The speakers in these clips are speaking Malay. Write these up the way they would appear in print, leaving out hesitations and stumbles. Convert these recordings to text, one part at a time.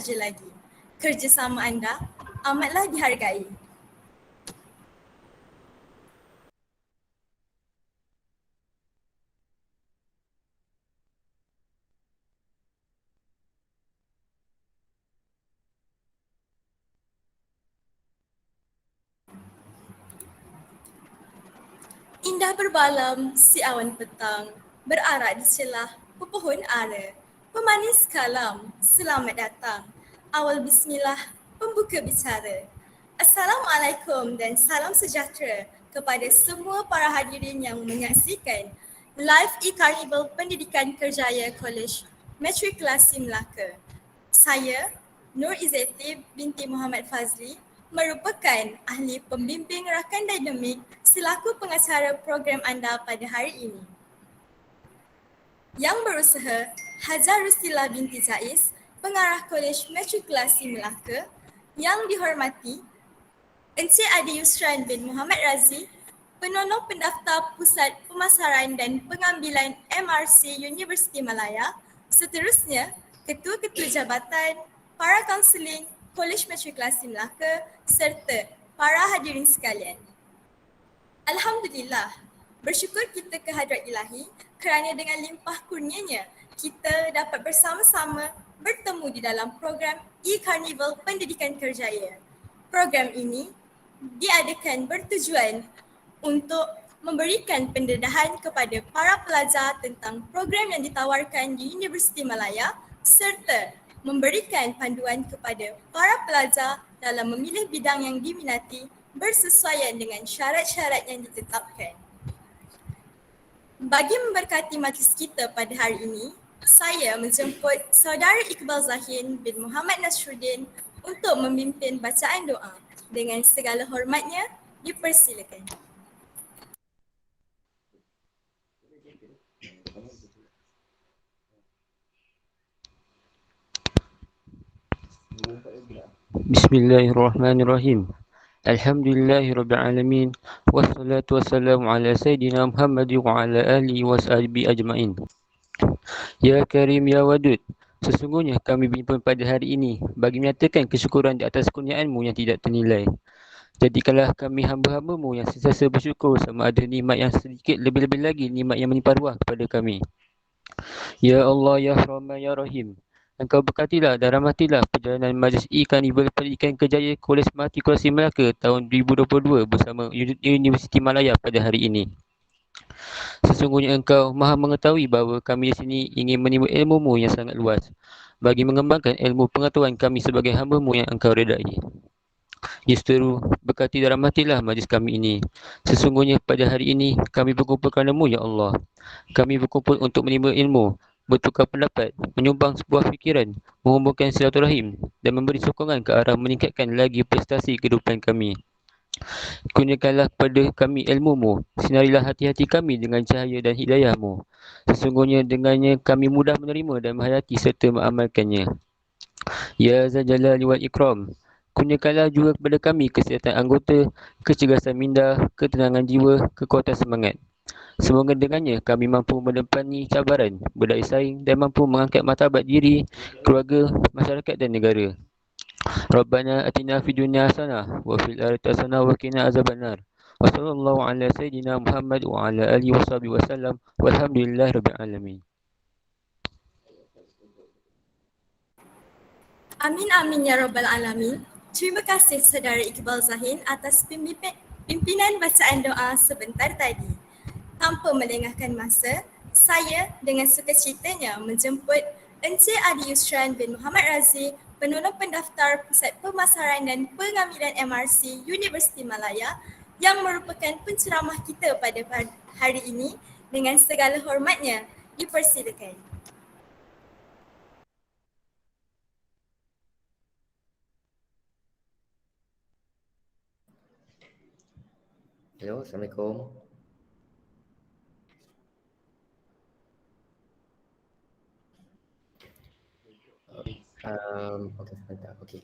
saja lagi. Kerjasama anda amatlah dihargai. Indah berbalam si awan petang, berarak di celah pepohon ara. Pemanis kalam, selamat datang. Awal bismillah, pembuka bicara. Assalamualaikum dan salam sejahtera kepada semua para hadirin yang menyaksikan live e-Carnival Pendidikan Kerjaya College Matrikulasi Melaka. Saya, Nur Izzati binti Muhammad Fazli, merupakan ahli pembimbing rakan dinamik selaku pengacara program anda pada hari ini. Yang berusaha, Hajar Rustila binti Zais, pengarah Kolej Matrikulasi Melaka. Yang dihormati, Encik Adi Yusran bin Muhammad Razi, penolong pendaftar Pusat Pemasaran dan Pengambilan MRC Universiti Malaya. Seterusnya, ketua-ketua jabatan, para kaunseling Kolej Matrikulasi Melaka serta para hadirin sekalian. Alhamdulillah, bersyukur kita kehadrat Ilahi kerana dengan limpah kurnianya kita dapat bersama-sama bertemu di dalam program e-Carnival Pendidikan Kerjaya. Program ini diadakan bertujuan untuk memberikan pendedahan kepada para pelajar tentang program yang ditawarkan di Universiti Malaya serta memberikan panduan kepada para pelajar dalam memilih bidang yang diminati bersesuaian dengan syarat-syarat yang ditetapkan. Bagi memberkati majlis kita pada hari ini, saya menjemput Saudara Iqbal Zahin bin Muhammad Nasruddin untuk memimpin bacaan doa. Dengan segala hormatnya, dipersilakan. Bismillahirrahmanirrahim. Alhamdulillahirrabbilalamin. Wassalatu wassalamu ala Sayyidina Muhammad wa ala alihi wa sahbihi ajma'in. Ya Karim Ya Wadud, sesungguhnya kami berjumpa pada hari ini bagi menyatakan kesyukuran di atas kurniaan-Mu yang tidak ternilai. Jadikanlah kami hamba-hamba-Mu yang sentiasa bersyukur sama ada nikmat yang sedikit, lebih-lebih lagi nikmat yang melimpah ruah kepada kami. Ya Allah, Ya Rahman, Ya Rahim. Engkau berkatilah dan rahmatilah perjalanan Majlis e-Carnival Pendidikan Kerjaya Kolej Matrikulasi Melaka tahun 2022 bersama Universiti Malaya pada hari ini. Sesungguhnya Engkau maha mengetahui bahawa kami di sini ingin menimba ilmu-Mu yang sangat luas bagi mengembangkan ilmu pengetahuan kami sebagai hamba-Mu yang Engkau redai. Justeru, berkati dan rahmatilah majlis kami ini. Sesungguhnya pada hari ini kami berkumpul kerana-Mu, Ya Allah. Kami berkumpul untuk menimba ilmu, bertukar pendapat, menyumbang sebuah fikiran, menghubungkan silaturahim dan memberi sokongan ke arah meningkatkan lagi prestasi kehidupan kami. Kurniakanlah kepada kami ilmu-Mu, sinarilah hati-hati kami dengan cahaya dan hidayah-Mu. Sesungguhnya dengannya kami mudah menerima dan menghayati serta mengamalkannya. Ya Zal Jalali wal Ikram, kurniakanlah juga kepada kami kesihatan anggota, kecergasan minda, ketenangan jiwa, kekuatan semangat. Semoga dengannya kami mampu menepani cabaran, berdaya saing dan mampu mengangkat martabat diri, keluarga, masyarakat dan negara. Rabbana atina fid dunya hasanah wa fil akhirati hasanah wa qina azabannar. Wa sallallahu ala sayyidina Muhammad wa ala alihi washabihi wasallam. Walhamdulillahirabbil alamin. Amin amin ya rabbal alamin. Terima kasih Saudara Iqbal Zahin atas pimpinan bacaan doa sebentar tadi. Tanpa melengahkan masa, saya dengan sukacitanya menjemput Encik Adi Yusran bin Muhammad Razi, penolong pendaftar Pusat Pemasaran dan Pengambilan MRC Universiti Malaya yang merupakan penceramah kita pada hari ini. Dengan segala hormatnya, dipersilakan. Hello, Assalamualaikum. Okey, sebentar. Okey.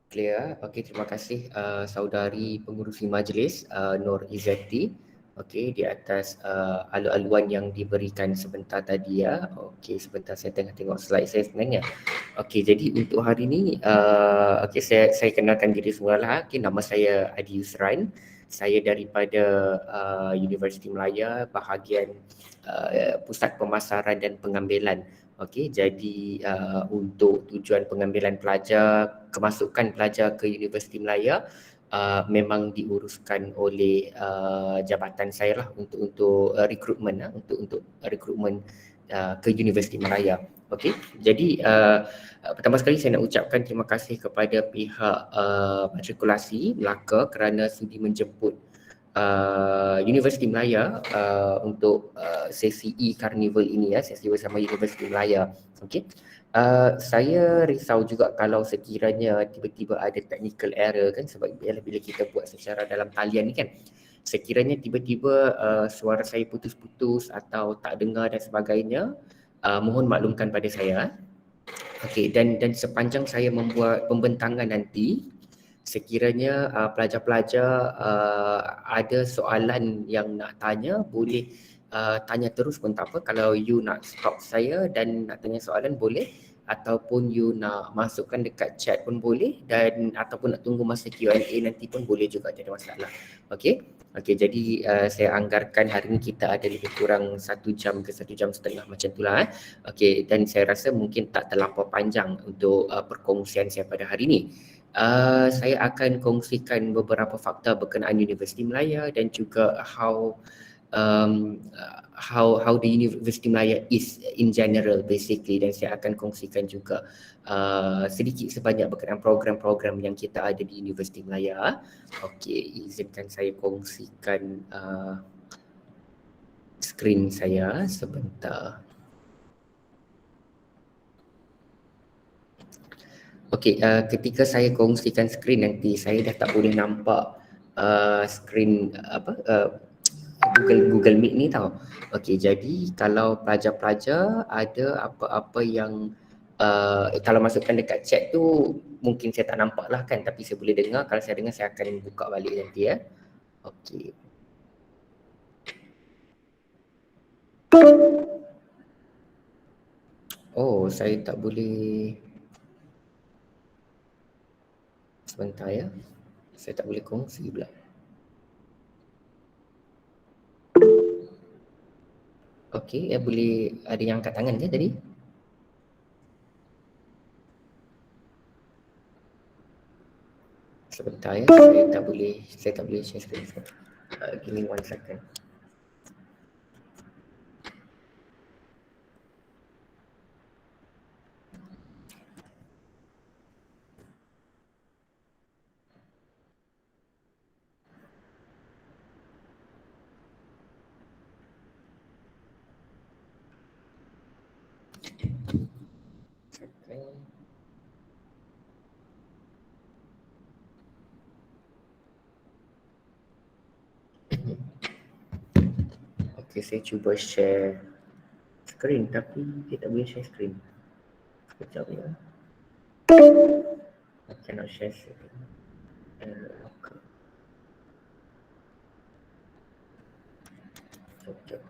Clear? Okey, terima kasih saudari pengurusi majlis Nur Izzati Okey, di atas alu-aluan yang diberikan sebentar tadi ya. Okey, sebentar saya tengah tengok slide saya sebenarnya. Okey, jadi untuk hari ini okey, saya kenalkan diri semula lah. Okey, nama saya Adi Yusran. Saya daripada Universiti Melaya, bahagian Pusat Pemasaran dan Pengambilan. Okey, jadi untuk tujuan pengambilan pelajar, kemasukan pelajar ke Universiti Melaya memang diuruskan oleh jabatan saya lah untuk rekrutmen untuk rekrutmen ke Universiti Malaya. Okey. Jadi pertama sekali saya nak ucapkan terima kasih kepada pihak matrikulasi Melaka kerana sudi menjemput Universiti Melaya untuk sesi e-Carnival ini ya, sesi bersama Universiti Melaya. Okey. Saya risau juga kalau sekiranya tiba-tiba ada technical error kan, sebab bila kita buat secara dalam talian ni kan, sekiranya tiba-tiba suara saya putus-putus atau tak dengar dan sebagainya, mohon maklumkan pada saya. Okey, dan sepanjang saya membuat pembentangan nanti, sekiranya pelajar-pelajar ada soalan yang nak tanya, boleh tanya terus pun tak apa. Kalau you nak stop saya dan nak tanya soalan boleh, ataupun you nak masukkan dekat chat pun boleh, dan ataupun nak tunggu masa Q&A nanti pun boleh juga, tak ada masalah. Okey. Okey, jadi saya anggarkan hari ini kita ada lebih kurang 1 jam ke 1.5 jam macam itulah. Okey, dan saya rasa mungkin tak terlampau panjang untuk perkongsian saya pada hari ini. Saya akan kongsikan beberapa fakta berkenaan Universiti Melaya dan juga how the University Melaya is in general basically, dan saya akan kongsikan juga sedikit sebanyak berkenaan program-program yang kita ada di Universiti Melaya. Okey, izinkan saya kongsikan skrin saya sebentar. Okey, ketika saya kongsikan skrin nanti saya dah tak boleh nampak skrin Google Meet ni tau. Okey, jadi kalau pelajar-pelajar ada apa-apa yang kalau masukkan dekat chat tu mungkin saya tak nampak lah kan, tapi saya boleh dengar. Kalau saya dengar saya akan buka balik nanti ya. Okey. Oh, saya tak boleh. Sebentar ya. Saya tak boleh kongsi pula. Okey, boleh ada yang angkat tangan ke tadi? Sebentar ya, saya tak boleh share screen. Give me 1 second. Okey, saya cuba share screen tapi dia tak boleh share screen. Sekejap ya. I cannot share screen. Okay. Sekejap.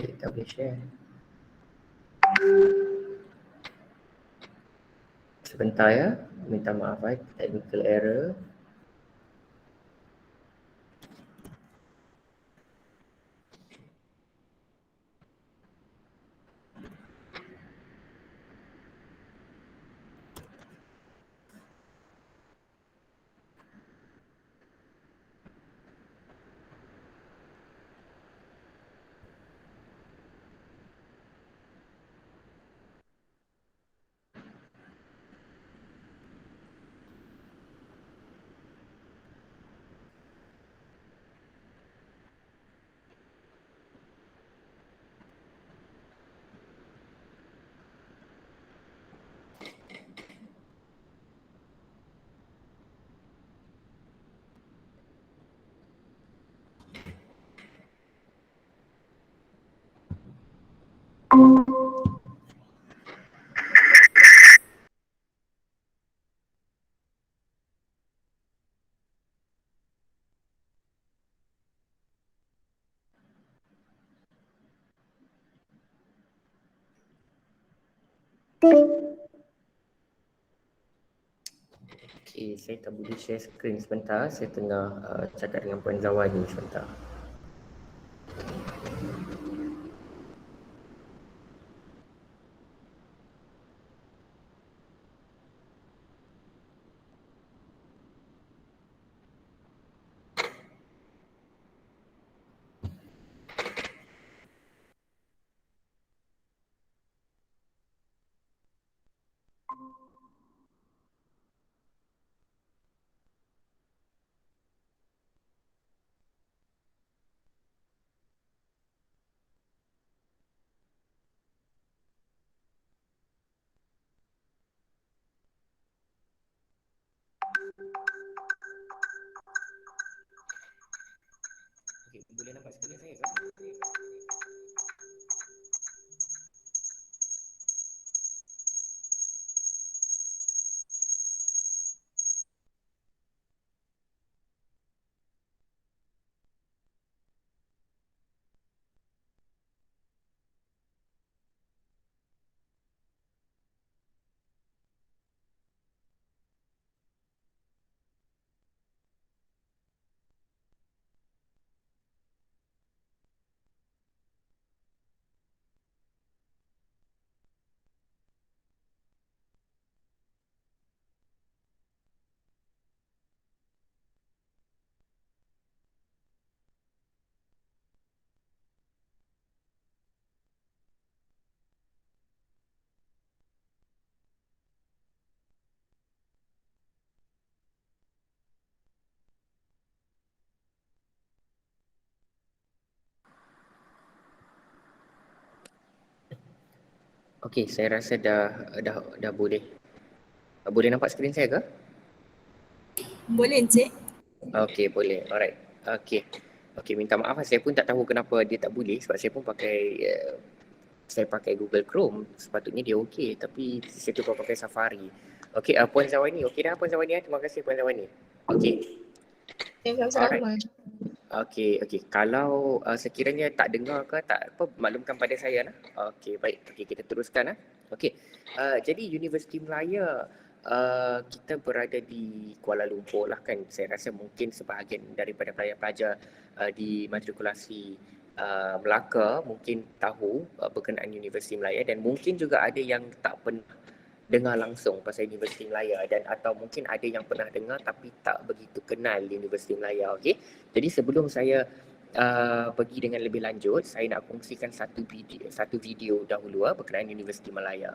Dia tak boleh share. Sebentar ya, minta maaf technical error. Okay, saya tak boleh share screen sebentar. Saya tengah cakap dengan Puan Zawani sebentar. Okay, boleh nampak skrin saya ke? Okey, saya rasa dah boleh. Boleh nampak skrin saya ke? Boleh Encik? Okey, boleh. Alright. Okey. Okey, minta maaf saya pun tak tahu kenapa dia tak boleh sebab saya pun pakai saya pakai Google Chrome. Sepatutnya dia okey tapi saya cuba pakai Safari. Okey, Puan Zawani. Okey dah Puan Zawani. Terima kasih Puan Zawani. Okey. Alright. Okey. Kalau sekiranya tak dengar ke tak apa maklumkan pada saya lah. Okey, baik. Okey, kita teruskan ah. Okey. Jadi Universiti Melaya kita berada di Kuala Lumpur lah kan. Saya rasa mungkin sebahagian daripada pelajar-pelajar di matrikulasi Melaka mungkin tahu berkenaan Universiti Melaya dan mungkin juga ada yang tak pernah dengar langsung pasal Universiti Melaya dan atau mungkin ada yang pernah dengar tapi tak begitu kenal Universiti Melaya. Okey. Jadi sebelum saya pergi dengan lebih lanjut, saya nak kongsikan satu video dahulu berkenaan Universiti Melaya.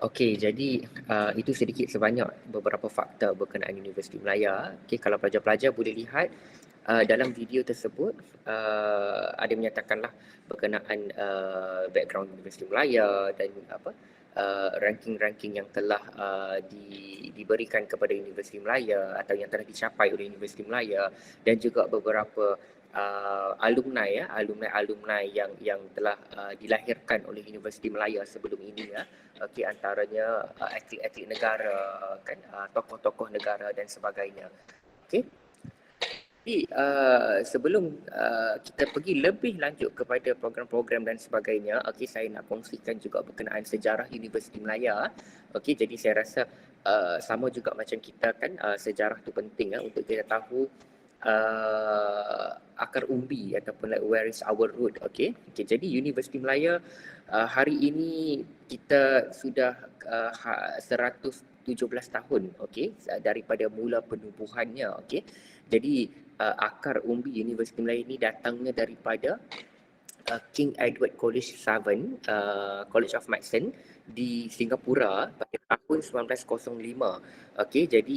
Okey, jadi itu sedikit sebanyak beberapa fakta berkenaan Universiti Melaya. Okey, kalau pelajar-pelajar boleh lihat dalam video tersebut ada menyatakanlah berkenaan background Universiti Melaya dan ranking-ranking yang telah diberikan kepada Universiti Melaya atau yang telah dicapai oleh Universiti Melaya, dan juga beberapa alumni yang telah dilahirkan oleh Universiti Melaya sebelum ini ya. Okey, antaranya atlet-atlet negara kan, tokoh-tokoh negara dan sebagainya. Okey. Jadi sebelum kita pergi lebih lanjut kepada program-program dan sebagainya, okey, saya nak kongsikan juga berkenaan sejarah Universiti Melaya. Okey, jadi saya rasa sama juga macam kita kan, sejarah tu penting untuk kita tahu akar umbi ataupun like where is our root. Okey. Okey, jadi Universiti Melaya hari ini kita sudah 117 tahun, okey, daripada mula penubuhannya. Okey. Jadi akar umbi Universiti Melaya ini datangnya daripada King Edward College 7, College of Medicine di Singapura pada tahun 1905. Okey, jadi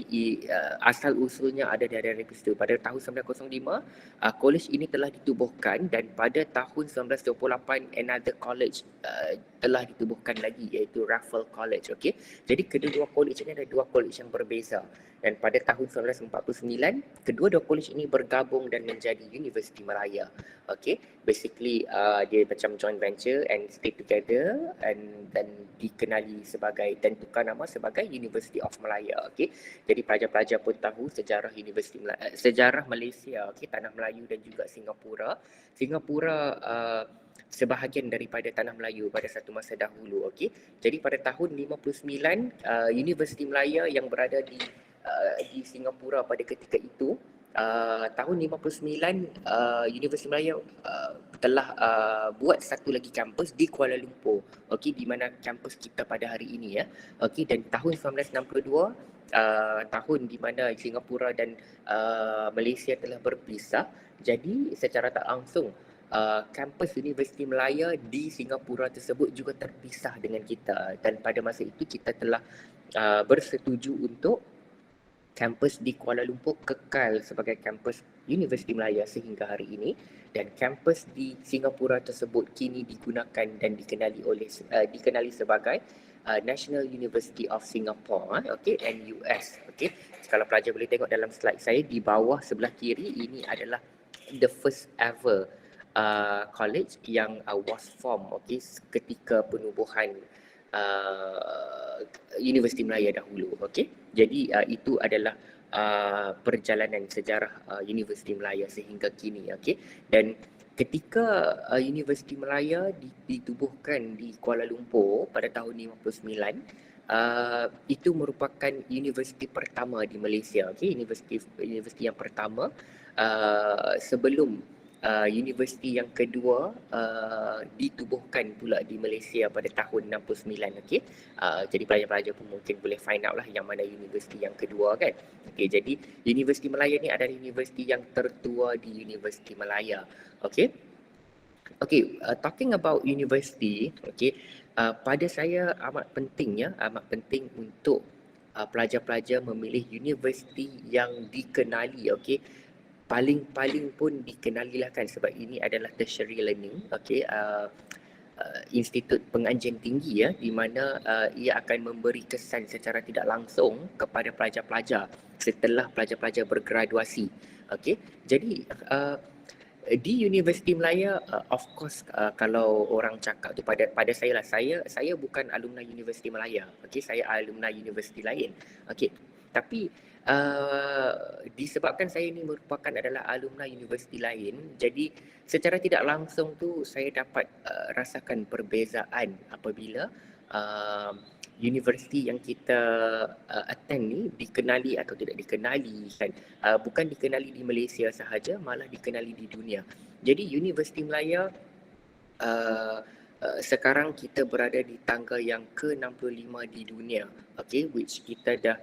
asal usulnya ada dari situ. Pada tahun 1905, college ini telah ditubuhkan, dan pada tahun 1928 another college telah ditubuhkan lagi, iaitu Raffles College. Okey. Jadi kedua-dua college ini ada dua college yang berbeza. Dan pada tahun 1949, kedua-dua college ini bergabung dan menjadi Universiti Melaya. Okay, basically dia macam joint venture and stay together dan dikenali sebagai, dan tukar nama sebagai University of Malaya. Okay, jadi pelajar-pelajar pun tahu sejarah Universiti sejarah Malaysia, okay, Tanah Melayu dan juga Singapura. Singapura sebahagian daripada Tanah Melayu pada satu masa dahulu. Okay, jadi pada tahun 59 Universiti Melaya yang berada di Singapura pada ketika itu, tahun 59 Universiti Melaya telah buat satu lagi kampus di Kuala Lumpur, okey, di mana kampus kita pada hari ini ya. Okey, dan tahun 1962 tahun di mana Singapura dan Malaysia telah berpisah, jadi secara tak langsung kampus Universiti Melaya di Singapura tersebut juga terpisah dengan kita, dan pada masa itu kita telah bersetuju untuk kampus di Kuala Lumpur kekal sebagai kampus Universiti Melaya sehingga hari ini, dan kampus di Singapura tersebut kini digunakan dan dikenali sebagai National University of Singapore, okay, NUS. Okay. Kalau pelajar boleh tengok dalam slide saya di bawah sebelah kiri, ini adalah the first ever college yang was formed, okay, ketika penubuhan Universiti Melaya dahulu. Okey, jadi itu adalah perjalanan sejarah Universiti Melaya sehingga kini. Okey, dan ketika Universiti Melaya ditubuhkan di Kuala Lumpur pada tahun 59, itu merupakan universiti pertama di Malaysia. Okey, universiti yang pertama sebelum universiti yang kedua ditubuhkan pula di Malaysia pada tahun 69. Okey, jadi pelajar-pelajar pun mungkin boleh find out lah yang mana universiti yang kedua kan. Okey, jadi Universiti Melaya ni adalah universiti yang tertua di Universiti Melaya. Okey. Okey, talking about university, okey, pada saya amat penting untuk pelajar-pelajar memilih universiti yang dikenali, okey. Paling pun dikenalilah kan, sebab ini adalah tertiary learning, okey, institut pengajian tinggi ya, di mana ia akan memberi kesan secara tidak langsung kepada pelajar-pelajar setelah pelajar-pelajar bergraduasi. Okey, jadi di Universiti Melaya, of course, kalau orang cakap tu pada saya lah, saya bukan alumni Universiti Melaya. Okey, saya alumni universiti lain. Okey, tapi disebabkan saya ni merupakan adalah alumni universiti lain, jadi secara tidak langsung tu saya dapat rasakan perbezaan apabila universiti yang kita attend ni dikenali atau tidak dikenali kan. Bukan dikenali di Malaysia sahaja, malah dikenali di dunia. Jadi Universiti Melaya sekarang kita berada di tangga yang ke-65 di dunia. Okay, which kita dah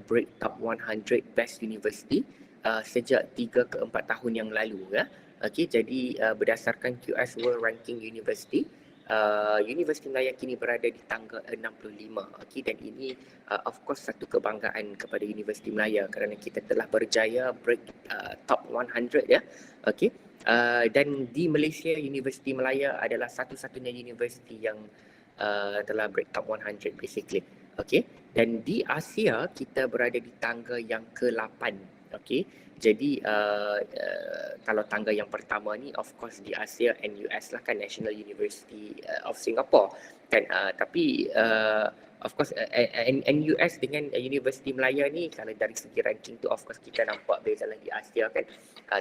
break top 100 best university sejak 3 ke 4 tahun yang lalu ya. Okey, jadi berdasarkan QS World Ranking University, Universiti Melayu kini berada di tangga 65. Okey, dan ini of course satu kebanggaan kepada Universiti Melayu kerana kita telah berjaya break top 100 ya. Okey. Dan di Malaysia Universiti Melayu adalah satu-satunya universiti yang telah break top 100 basically. Okey. Dan di Asia kita berada di tangga yang ke-8. Okey. Jadi kalau tangga yang pertama ni of course di Asia NUS lah kan, National University of Singapore kan, tapi of course NUS dengan Universiti Melayu ni kalau dari segi ranking tu of course kita nampak beza lah di Asia kan,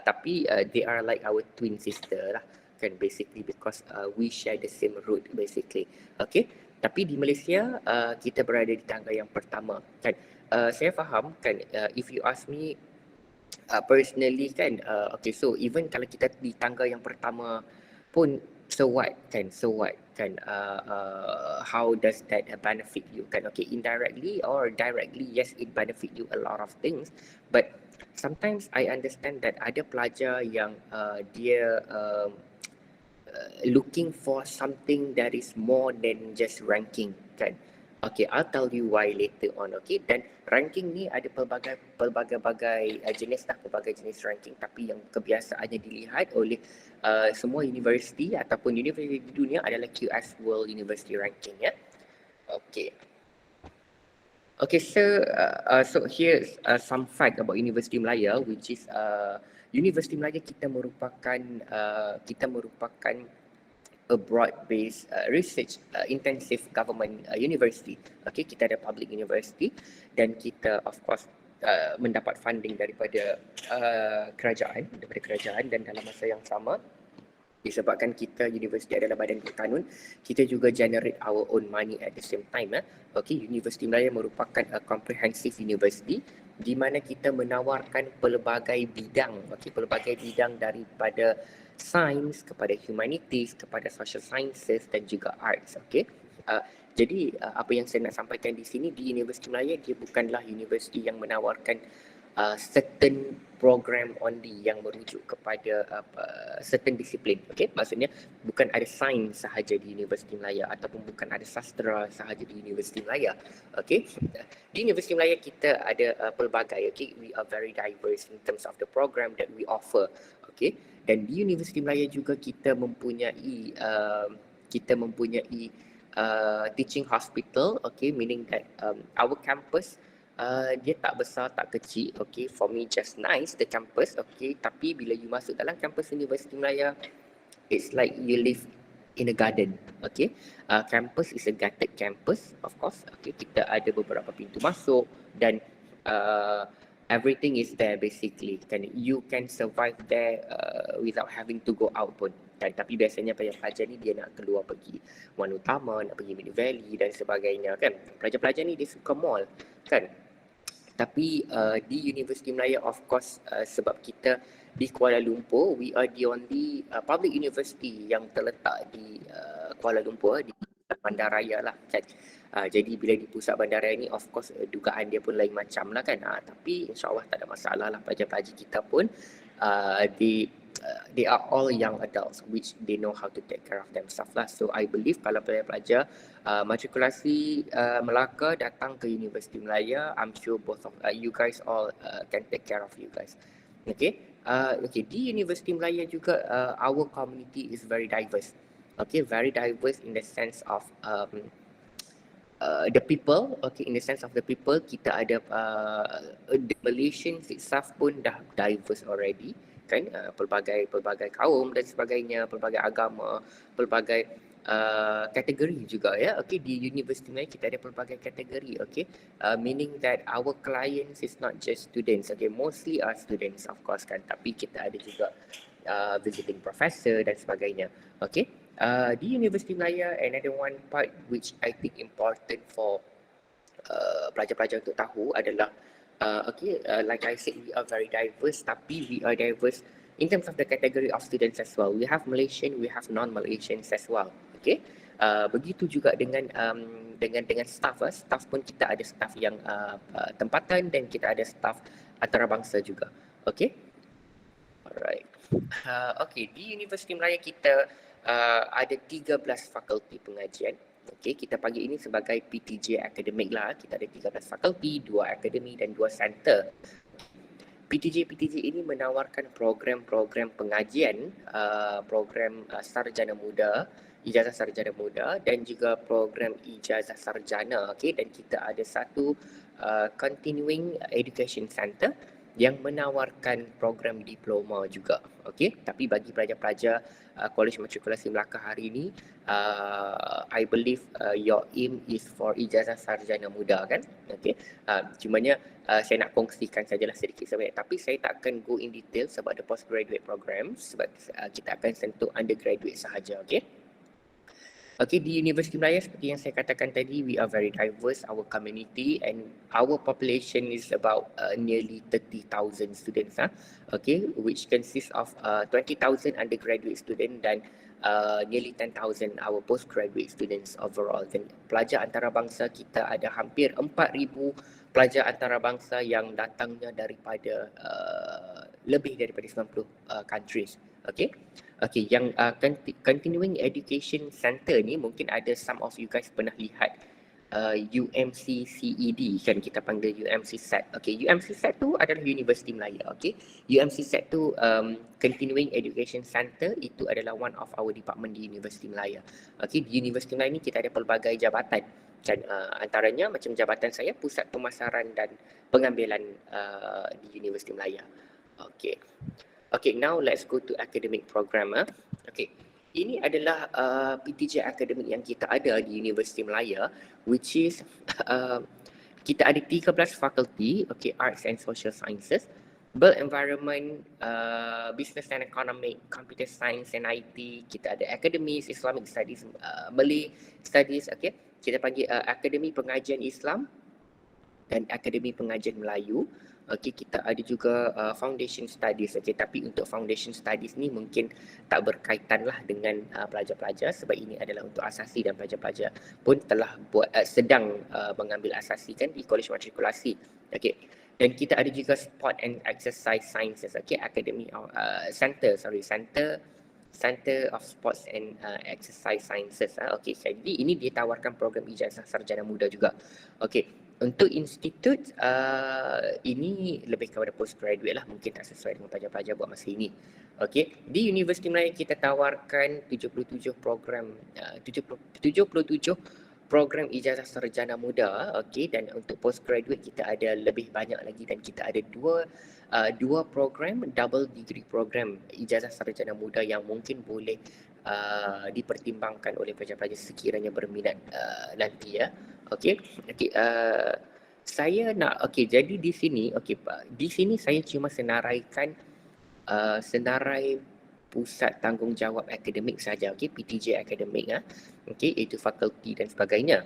tapi they are like our twin sister lah kan, basically because we share the same root basically. Okay, tapi di Malaysia kita berada di tangga yang pertama kan. Saya faham kan, if you ask me personally kan, okay, so even kalau kita di tangga yang pertama pun so what kan, how does that benefit you kan? Okay, indirectly or directly, yes, it benefit you a lot of things, but sometimes I understand that ada pelajar yang dia looking for something that is more than just ranking kan. Okay, I'll tell you why later on. Okay, dan ranking ni ada pelbagai jenis lah, pelbagai jenis ranking, tapi yang kebiasaannya dilihat oleh semua universiti ataupun universiti di dunia adalah QS World University Ranking ya. Okay. Okay, so here's some fact about Universiti Melaya, which is Universiti Melaya kita merupakan a broad-based research intensive government university. Okay, kita ada public university dan kita of course mendapat funding daripada kerajaan dan dalam masa yang sama disebabkan kita universiti adalah badan berkanun, kita juga generate our own money at the same time. Okay, Universiti Melaya merupakan a comprehensive university di mana kita menawarkan pelbagai bidang, pelbagai bidang daripada sains kepada humanities, kepada social sciences dan juga arts. Jadi apa yang saya nak sampaikan di sini, di Universiti Melaya dia bukanlah universiti yang menawarkan certain program only yang merujuk kepada certain disiplin. Maksudnya bukan ada sains sahaja di Universiti Melaya ataupun bukan ada sastra sahaja di Universiti Melaya. Di Universiti Melaya kita ada pelbagai. We are very diverse in terms of the program that we offer. Dan di Universiti Melaya juga kita mempunyai teaching hospital, meaning that our campus dia tak besar tak kecil, for me just nice the campus, tapi bila you masuk dalam campus Universiti Melaya, it's like you live in a garden. Campus is a gated campus, of course. Kita ada beberapa pintu masuk dan everything is there basically. You can survive there without having to go out pun. Tapi biasanya pelajar ni dia nak keluar pergi Wan Utama, nak pergi Mid Valley dan sebagainya kan. Pelajar-pelajar ni dia suka mall kan. Tapi di Universiti Melaya of course sebab kita di Kuala Lumpur, we are the only public university yang terletak di Kuala Lumpur, di bandaraya lah kan. Jadi bila di pusat bandaraya ni of course dugaan dia pun lain macam lah kan. Tapi insyaAllah tak ada masalah lah, pelajar-pelajar kita pun they are all young adults which they know how to take care of themselves lah. So I believe kalau pelajar-pelajar matrikulasi Melaka datang ke Universiti Melaya, I'm sure both of you guys all can take care of you guys. Di Universiti Melaya juga our community is very diverse. Very diverse in the sense of the people. In the sense of the people, kita ada the Malaysians itself pun dah diverse already kan, pelbagai kaum dan sebagainya, pelbagai agama, pelbagai kategori juga ya. Di Universiti Melaya kita ada pelbagai kategori. Meaning that our clients is not just students. Mostly are students of course kan, tapi kita ada juga visiting professor dan sebagainya. Di Universiti Melaya, another one part which I think important for pelajar-pelajar untuk tahu adalah like I said, we are very diverse, tapi we are diverse in terms of the category of students as well. We have Malaysian, we have non-Malaysians as well. Begitu juga dengan staff. Staff pun kita ada staff yang tempatan dan kita ada staff antarabangsa juga. Alright. Di Universiti Melaya kita ada 13 fakulti pengajian. Okey, kita panggil ini sebagai PTJ Akademik lah. Kita ada 13 fakulti, 2 akademi dan 2 center. PTJ ini menawarkan program-program pengajian, program sarjana muda, ijazah sarjana muda dan juga program ijazah sarjana. Okey, dan kita ada satu continuing education center yang menawarkan program diploma juga. Okey, tapi bagi pelajar-pelajar Kolej Matrikulasi Melaka hari ini, I believe your aim is for ijazah sarjana muda kan? Okey, cumanya saya nak kongsikan sajalah sedikit sebanyak, tapi saya tak akan go in detail sebab ada postgraduate program, sebab kita akan sentuh undergraduate sahaja. Okey. Okay, di Universiti Melaya seperti yang saya katakan tadi, we are very diverse, our community, and our population is about nearly 30,000 students, okay, which consists of 20,000 undergraduate student dan nearly 10,000 our postgraduate students overall. Dan pelajar antarabangsa kita ada hampir 4,000 pelajar antarabangsa yang datangnya daripada lebih daripada 90 countries. Okay. Okay, yang Continuing Education Center ni mungkin ada some of you guys pernah lihat UMC CED kan, kita panggil UMC SET. Okay, UMC SET tu adalah Universiti Melaya. Okay, UMC SET tu Continuing Education Center itu adalah one of our department di Universiti Melaya. Okay, di Universiti Melaya ni kita ada pelbagai jabatan dan antaranya macam jabatan saya Pusat Pemasaran dan Pengambilan di Universiti Melaya. Okay. Okay, now let's go to academic program. Okay, ini adalah PTJ akademik yang kita ada di Universiti Melaya, which is kita ada 13 fakulti, okay, Arts and Social Sciences, Built Environment, Business and Economic, Computer Science and IT, kita ada Academies, Islamic Studies, Malay Studies, okay. Kita panggil Akademi Pengajian Islam dan Akademi Pengajian Melayu. Okay, kita ada juga Foundation Studies. Okay, tapi untuk Foundation Studies ni mungkin tak berkaitan lah dengan pelajar-pelajar sebab ini adalah untuk asasi dan pelajar-pelajar pun telah sedang mengambil asasi kan di Kolej Matrikulasi. Okay, dan kita ada juga Sport and Exercise Sciences. Okay, Academy Center of Sports and Exercise Sciences. Okay, jadi ini ditawarkan program ijazah sarjana muda juga. Okay. Untuk institut, ini lebih kepada postgraduate lah, mungkin tak sesuai dengan pelajar-pelajar buat masa ini. Okay, di Universiti Melaya kita tawarkan 77 program ijazah sarjana muda, okay, dan untuk postgraduate kita ada lebih banyak lagi dan kita ada dua program double degree program ijazah sarjana muda yang mungkin boleh dipertimbangkan oleh pelajar-pelajar sekiranya berminat nanti ya. Okey. Saya nak jadi di sini di sini saya cuma senaraikan senarai pusat tanggungjawab akademik saja, okey, PTJ akademik okey, itu fakulti dan sebagainya.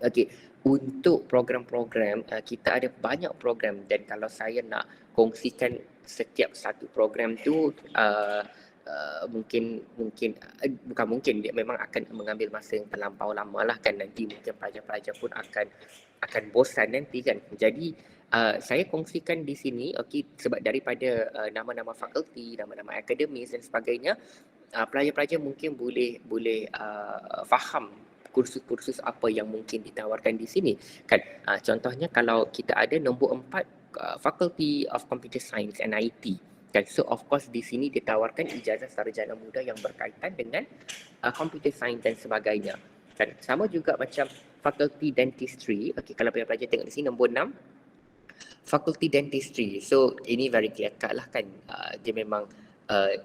Okey, untuk program-program kita ada banyak program dan kalau saya nak kongsikan setiap satu program tu mungkin dia memang akan mengambil masa yang terlampau lama lah kan, nanti mungkin pelajar-pelajar pun akan bosan nanti kan. Jadi saya kongsikan di sini sebab daripada nama-nama fakulti, nama-nama akademis dan sebagainya, pelajar-pelajar mungkin boleh faham kursus-kursus apa yang mungkin ditawarkan di sini kan. Contohnya kalau kita ada nombor 4 Faculty of Computer Science and IT kan, so of course di sini ditawarkan ijazah sarjana muda yang berkaitan dengan computer science dan sebagainya kan. Sama juga macam Faculty Dentistry. Okey, kalau pelajar tengok di sini nombor 6 Faculty Dentistry. So ini very clear cut lah kan, dia memang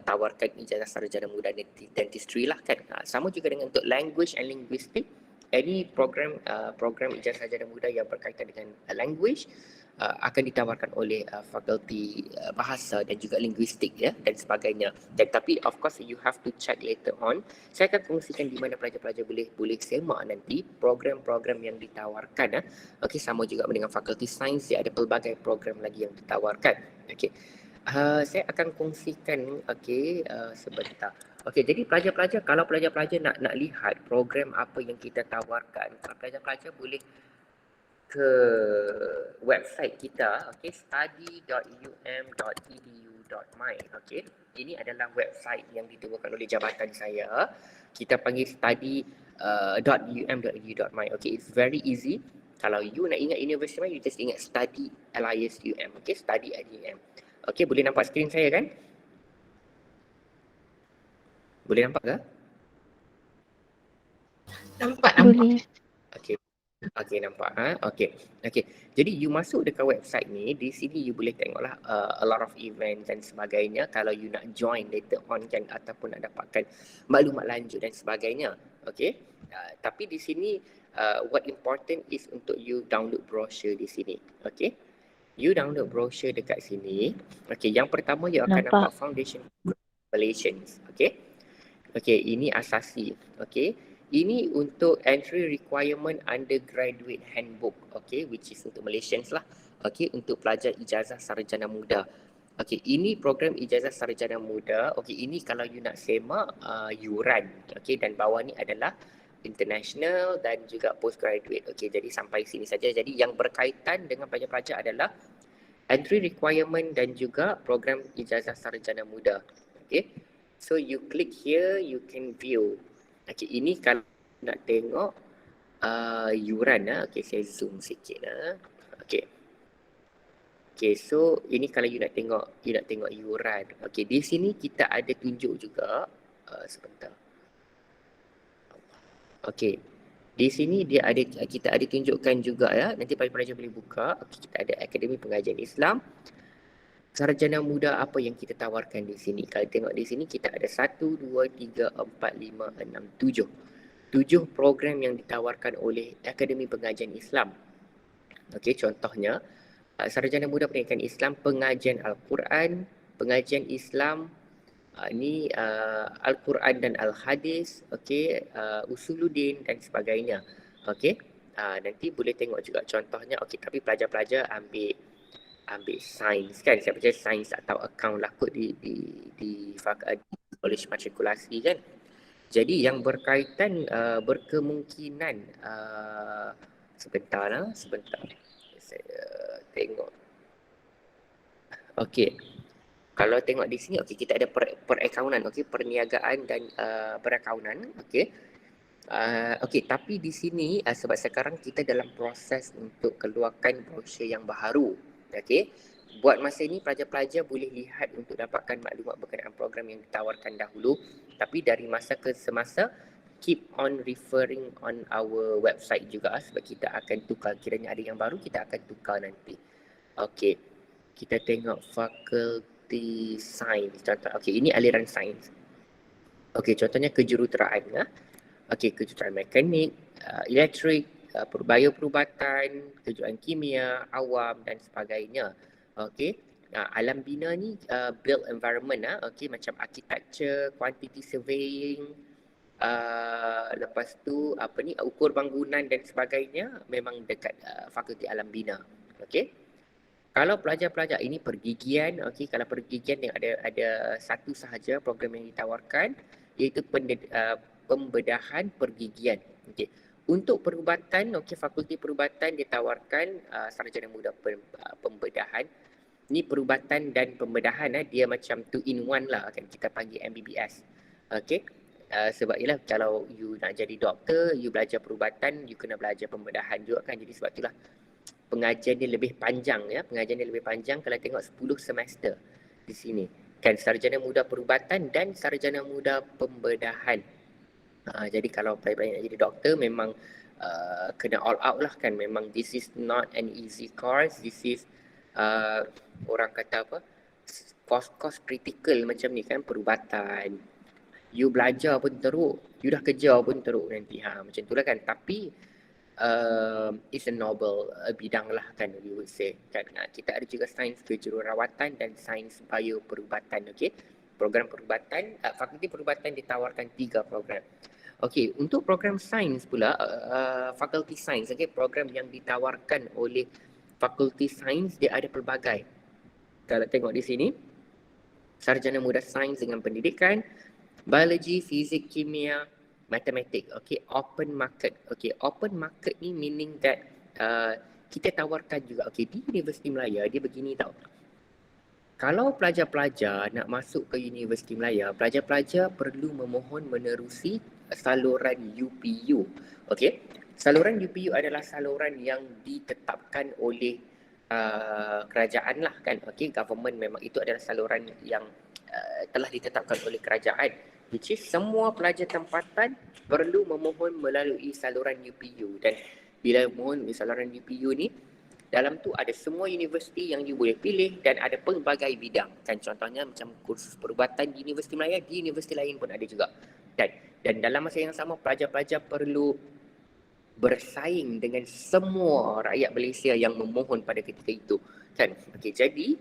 tawarkan ijazah sarjana muda dentistry lah kan. Sama juga dengan untuk Language and Linguistic, any program ijazah sarjana muda yang berkaitan dengan language akan ditawarkan oleh fakulti bahasa dan juga linguistik ya dan sebagainya. Dan tapi of course you have to check later on. Saya akan kongsikan di mana pelajar-pelajar boleh semak nanti program-program yang ditawarkan. Okey, sama juga dengan fakulti sains, dia ada pelbagai program lagi yang ditawarkan. Okey. Saya akan kongsikan sebentar. Okey, jadi pelajar-pelajar, kalau pelajar-pelajar nak lihat program apa yang kita tawarkan, pelajar-pelajar boleh ke website kita, study.um.edu.my. study.edu.my. Okey. Ini adalah website yang ditubuhkan oleh jabatan saya. Kita panggil study.um.edu.my. Okey, it's very easy. Kalau you nak ingat universiti mana, you just ingat study Elias UM. Okey, study at UM. Okey, boleh nampak skrin saya kan? Boleh nampak ke? Nampak. Boleh. Okey. Okey, nampak Okey. Okey. Jadi you masuk dekat website ni, di sini you boleh tengoklah a lot of events dan sebagainya kalau you nak join later on kan, ataupun nak dapatkan maklumat lanjut dan sebagainya. Okey. Tapi di sini what important is untuk you download brochure di sini. Okey. You download brochure dekat sini. Okey, yang pertama you akan nampak foundation Malaysians. Okey. Okey, ini asasi. Okey. Ini untuk entry requirement undergraduate handbook, okay, which is untuk Malaysians lah, okay, untuk pelajar ijazah sarjana muda. Okay, ini program ijazah sarjana muda. Okay, ini kalau you nak semak yuran, okay, dan bawah ni adalah international dan juga postgraduate. Okay, jadi sampai sini saja. Jadi yang berkaitan dengan pelajar-pelajar adalah entry requirement dan juga program ijazah sarjana muda. Okay, so you click here, you can view. Okay, ini kalau nak tengok yuran okay, saya zoom sikit Okay. Okay, so ini kalau you nak tengok yuran. Okay, di sini kita ada tunjuk juga sebentar. Okay, di sini kita ada tunjukkan juga ya. Nanti pelajar boleh buka. Okay, kita ada Akademi Pengajian Islam. Sarjana muda apa yang kita tawarkan di sini? Kalau tengok di sini kita ada 1, 2, 3, 4, 5, 6, 7. 7 program yang ditawarkan oleh Akademi Pengajian Islam. Okey, contohnya Sarjana Muda Pendidikan Islam, Pengajian Al-Quran, Pengajian Islam, ini Al-Quran dan Al-Hadis, okey, Usuluddin dan sebagainya. Okey. Nanti boleh tengok juga contohnya. Okey, tapi pelajar-pelajar ambil sains kan, saya percaya sains atau account lah kot di college matrikulasi kan. Jadi yang berkaitan berkemungkinan sebentar saya tengok. Okey, kalau tengok di sini, okey, kita ada perakaunan, okey, perniagaan dan perakaunan, okey. Okey, tapi di sini sebab sekarang kita dalam proses untuk keluarkan brosur yang baru. Okey, buat masa ini pelajar-pelajar boleh lihat untuk dapatkan maklumat berkenaan program yang ditawarkan dahulu, tapi dari masa ke semasa keep on referring on our website juga sebab kita akan tukar, kiranya ada yang baru kita akan tukar nanti. Okey, kita tengok fakulti sains contoh. Okey, ini aliran sains. Okey, contohnya kejuruteraan Okey, kejuruteraan mekanik, elektrik, bioperubatan, kejuruteraan kimia, awam dan sebagainya. Okey. Alam bina ni built environment okey, macam architecture, quantity surveying, lepas tu ukur bangunan dan sebagainya memang dekat fakulti alam bina. Okey. Kalau pelajar-pelajar ini pergigian, okey, kalau pergigian yang ada satu sahaja program yang ditawarkan iaitu pembedahan pergigian. Okey. Untuk perubatan, okey, fakulti perubatan ditawarkan sarjana muda pembedahan. Ni perubatan dan pembedahan dia macam 2 in 1 lah kan, kita panggil MBBS. Okey. Sebab ialah kalau you nak jadi doktor, you belajar perubatan, you kena belajar pembedahan juga kan. Jadi sebab itulah pengajian dia lebih panjang ya. Pengajian dia lebih panjang kalau tengok 10 semester di sini. Kan sarjana muda perubatan dan sarjana muda pembedahan. Jadi kalau pelajar nak jadi doktor memang kena all out lah kan. Memang this is not an easy course. This is orang kata apa, course critical macam ni kan, perubatan. You belajar pun teruk, you dah kerja pun teruk nanti. Macam tu lah kan. Tapi it's a noble bidang lah kan, we would say kan. Kita ada juga sains kejururawatan dan sains bioperubatan. Okey, program perubatan, fakulti perubatan ditawarkan 3 program. Okey, untuk program sains pula, fakulti sains, okey, program yang ditawarkan oleh fakulti sains dia ada pelbagai. Kalau tengok di sini, sarjana muda sains dengan pendidikan, biologi, fizik, kimia, matematik. Okay, open market. Okay, open market ni meaning that kita tawarkan juga. Okay, di Universiti Melaya dia begini tau. Kalau pelajar-pelajar nak masuk ke Universiti Melaya, pelajar-pelajar perlu memohon menerusi saluran UPU. Okey. Saluran UPU adalah saluran yang ditetapkan oleh kerajaan lah kan. Okey, government memang itu adalah saluran yang telah ditetapkan oleh kerajaan. Which is semua pelajar tempatan perlu memohon melalui saluran UPU, dan bila memohon saluran UPU ni, dalam tu ada semua universiti yang you boleh pilih dan ada pelbagai bidang. Kan contohnya macam kursus perubatan di Universiti Melaya, di universiti lain pun ada juga. Dan dalam masa yang sama pelajar-pelajar perlu bersaing dengan semua rakyat Malaysia yang memohon pada ketika itu. Kan? Okey, jadi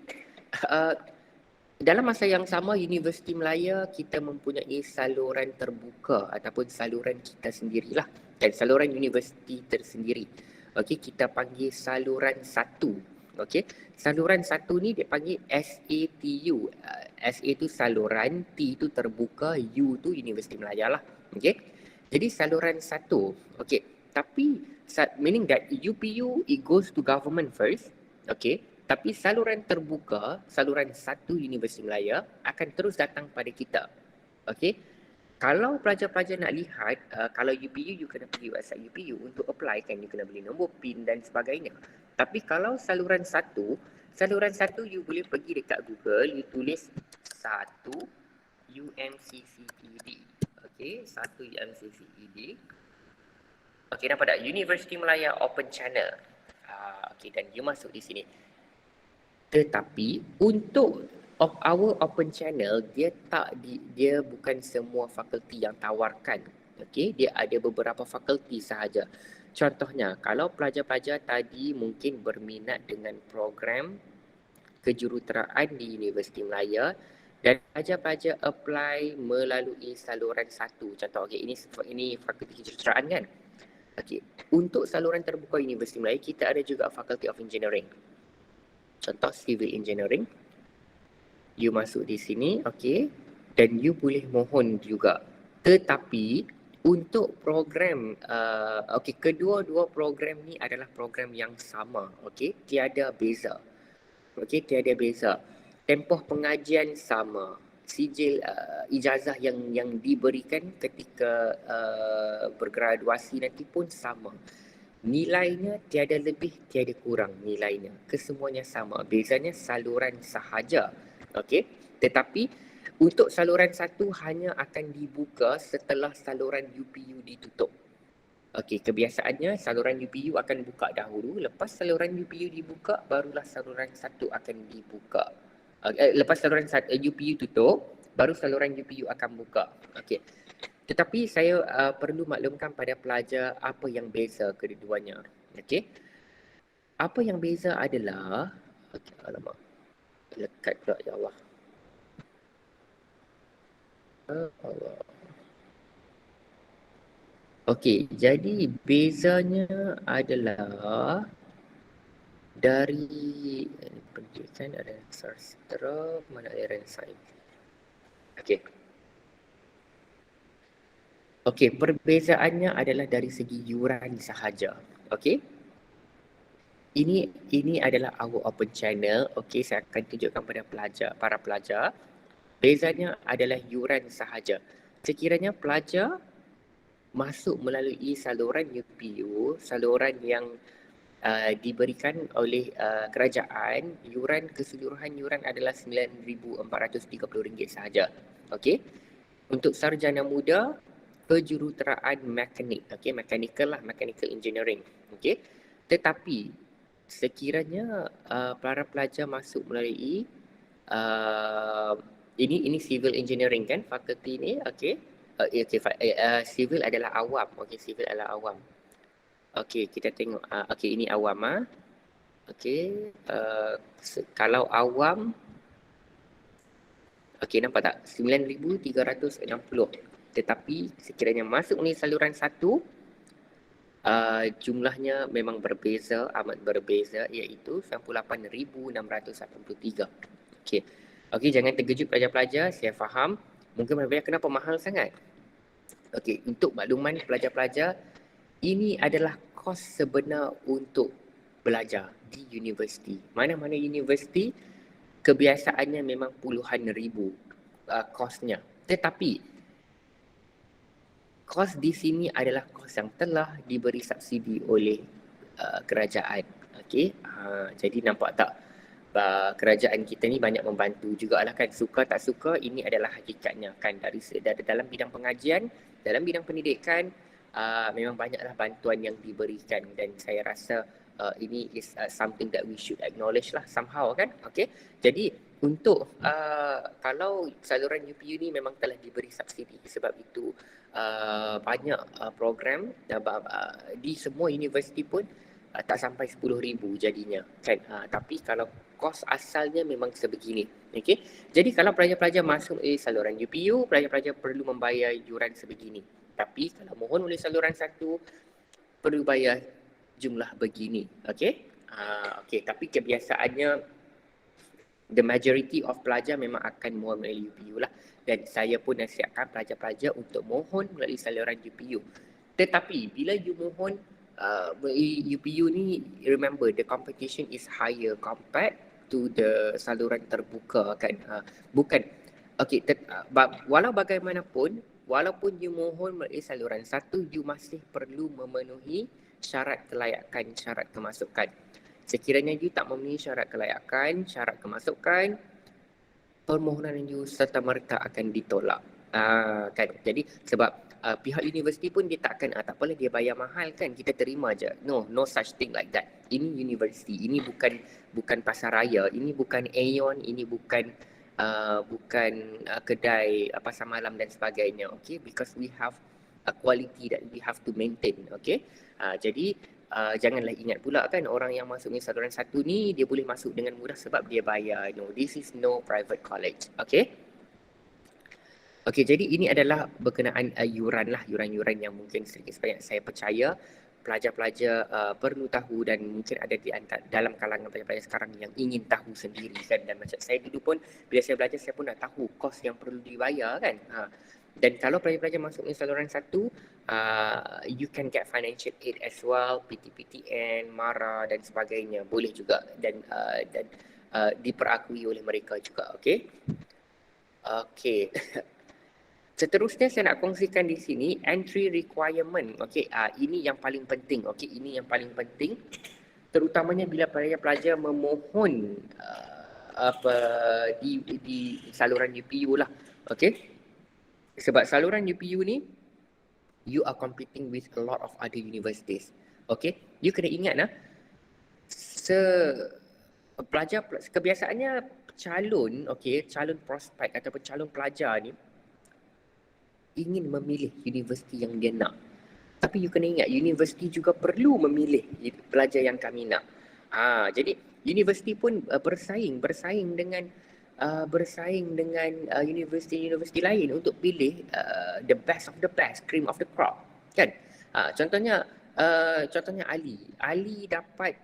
dalam masa yang sama Universiti Melaya kita mempunyai saluran terbuka ataupun saluran kita sendirilah. Dan saluran universiti tersendiri. Okey, kita panggil saluran 1. Okey, saluran 1 ni dia panggil SATU. SA tu saluran, T tu terbuka, U tu Universiti Melaya lah. Okey, jadi saluran 1. Okey, tapi meaning that UPU it goes to government first. Okey, tapi saluran terbuka, saluran 1 Universiti Melaya akan terus datang pada kita. Okey. Kalau pelajar-pelajar nak lihat, kalau UPU, you kena pergi website UPU untuk apply kan, you kena beli nombor PIN dan sebagainya. Tapi kalau saluran 1 you boleh pergi dekat Google, you tulis 1 UMCCED. Okey, 1 UMCCED. Okey, nampak tak? Universiti Melaya Open Channel. Okey, dan you masuk di sini. Tetapi untuk our open channel, dia bukan semua fakulti yang tawarkan. Okey, dia ada beberapa fakulti sahaja. Contohnya, kalau pelajar-pelajar tadi mungkin berminat dengan program kejuruteraan di Universiti Melaya dan pelajar-pelajar apply melalui saluran 1. Contoh, okey, ini fakulti kejuruteraan kan. Okey, untuk saluran terbuka Universiti Melaya kita ada juga Faculty of Engineering. Contoh Civil Engineering. You masuk di sini, okey, dan you boleh mohon juga. Tetapi untuk program, okey, kedua-dua program ni adalah program yang sama, okey, tiada beza. Okey, tiada beza. Tempoh pengajian sama. Sijil ijazah yang diberikan ketika bergraduasi nanti pun sama. Nilainya tiada lebih, tiada kurang nilainya. Kesemuanya sama. Bezanya saluran sahaja. Okey, tetapi untuk saluran 1 hanya akan dibuka setelah saluran UPU ditutup. Okey, kebiasaannya saluran UPU akan buka dahulu, lepas saluran UPU dibuka barulah saluran 1 akan dibuka. Lepas saluran UPU tutup, baru saluran UPU akan buka. Okey. Tetapi saya perlu maklumkan pada pelajar apa yang beza kedua-duanya. Okey. Apa yang beza adalah, okey, alamak. Lekat pula, ya Allah. Allah. Okey, jadi bezanya adalah dari pendidikan ada sastra, mana ada sains. Okey. Okey, perbezaannya adalah dari segi yuran sahaja. Okey. Ini adalah our open channel. Okey, saya akan tunjukkan pada para pelajar. Bezanya adalah yuran sahaja. Sekiranya pelajar masuk melalui saluran UPU, saluran yang diberikan oleh kerajaan, keseluruhan yuran adalah RM9,430 sahaja. Okey. Untuk sarjana muda, kejuruteraan mekanik, okey, mechanical engineering. Okey. Tetapi sekiranya para pelajar masuk melalui ini civil engineering kan fakulti ni, okey. Civil adalah awam. Okey, civil adalah awam. Okey, kita tengok okey, ini awam okey, kalau awam okey, nampak tak? 9,360. Tetapi sekiranya masuk ni saluran 1, jumlahnya memang berbeza, amat berbeza, iaitu 98,683. Okey. Okey, jangan terkejut pelajar-pelajar, saya faham. Mungkin pelajar kenapa mahal sangat? Okey, untuk makluman pelajar-pelajar, ini adalah kos sebenar untuk belajar di universiti. Mana-mana universiti, kebiasaannya memang puluhan ribu kosnya. Tetapi kos di sini adalah kos yang telah diberi subsidi oleh kerajaan. Okey, jadi nampak tak, kerajaan kita ni banyak membantu jugalah kan, suka tak suka ini adalah hakikatnya kan. Dari dalam bidang pengajian, dalam bidang pendidikan, memang banyaklah bantuan yang diberikan, dan saya rasa ini is something that we should acknowledge lah somehow kan. Okey, jadi untuk kalau saluran UPU ni memang telah diberi subsidi, sebab itu banyak program di semua universiti pun tak sampai 10,000 jadinya kan. Tapi kalau kos asalnya memang sebegini. Okey, jadi kalau pelajar-pelajar masuk saluran UPU, pelajar-pelajar perlu membayar yuran sebegini. Tapi kalau mohon oleh saluran 1 perlu bayar jumlah begini. Okey, okey, tapi kebiasaannya the majority of pelajar memang akan mohon melalui UPU lah, dan saya pun nasihatkan pelajar-pelajar untuk mohon melalui saluran UPU. Tetapi bila you mohon UPU ni, remember the competition is higher compared to the saluran terbuka kan. Bukan, okey, walau bagaimanapun, walaupun you mohon melalui saluran 1, you masih perlu memenuhi syarat kelayakan, syarat kemasukan. Sekiranya you tak memenuhi syarat kelayakan, syarat kemasukan, permohonan you serta-merta akan ditolak. Kan? Jadi sebab pihak universiti pun dia takkan, tak apalah dia bayar mahal kan, kita terima je. No such thing like that. Ini universiti, ini bukan pasar raya, ini bukan Aeon, ini bukan kedai pasar malam dan sebagainya. Okay, because we have a quality that we have to maintain. Okay, jadi janganlah ingat pula kan orang yang masuk ni saluran 1 ni dia boleh masuk dengan mudah sebab dia bayar. No, this is no private college. Okay. Okay, jadi ini adalah berkenaan yuran lah, yuran-yuran yang mungkin sedikit sebanyak saya percaya pelajar-pelajar perlu tahu, dan mungkin ada di antara dalam kalangan pelajar-pelajar sekarang yang ingin tahu sendiri kan. Dan macam saya dulu pun bila saya belajar saya pun dah tahu kos yang perlu dibayar kan. Dan kalau pelajar-pelajar masuk di saluran 1, you can get financial aid as well, PTPTN, MARA dan sebagainya boleh juga, dan diperakui oleh mereka juga. Okay. Okay. Seterusnya saya nak kongsikan di sini entry requirement. Okey, ini yang paling penting. Okey, ini yang paling penting terutamanya bila pelajar-pelajar memohon di saluran UPU lah. Okey. Sebab saluran UPU ni you are competing with a lot of other universities. Okey, you kena ingat pelajar kebiasaannya calon prospek ataupun calon pelajar ni ingin memilih universiti yang dia nak. Tapi you kena ingat, universiti juga perlu memilih pelajar yang kami nak. Jadi universiti pun bersaing dengan universiti-universiti lain untuk pilih the best of the best, cream of the crop. Kan? Contohnya Ali dapat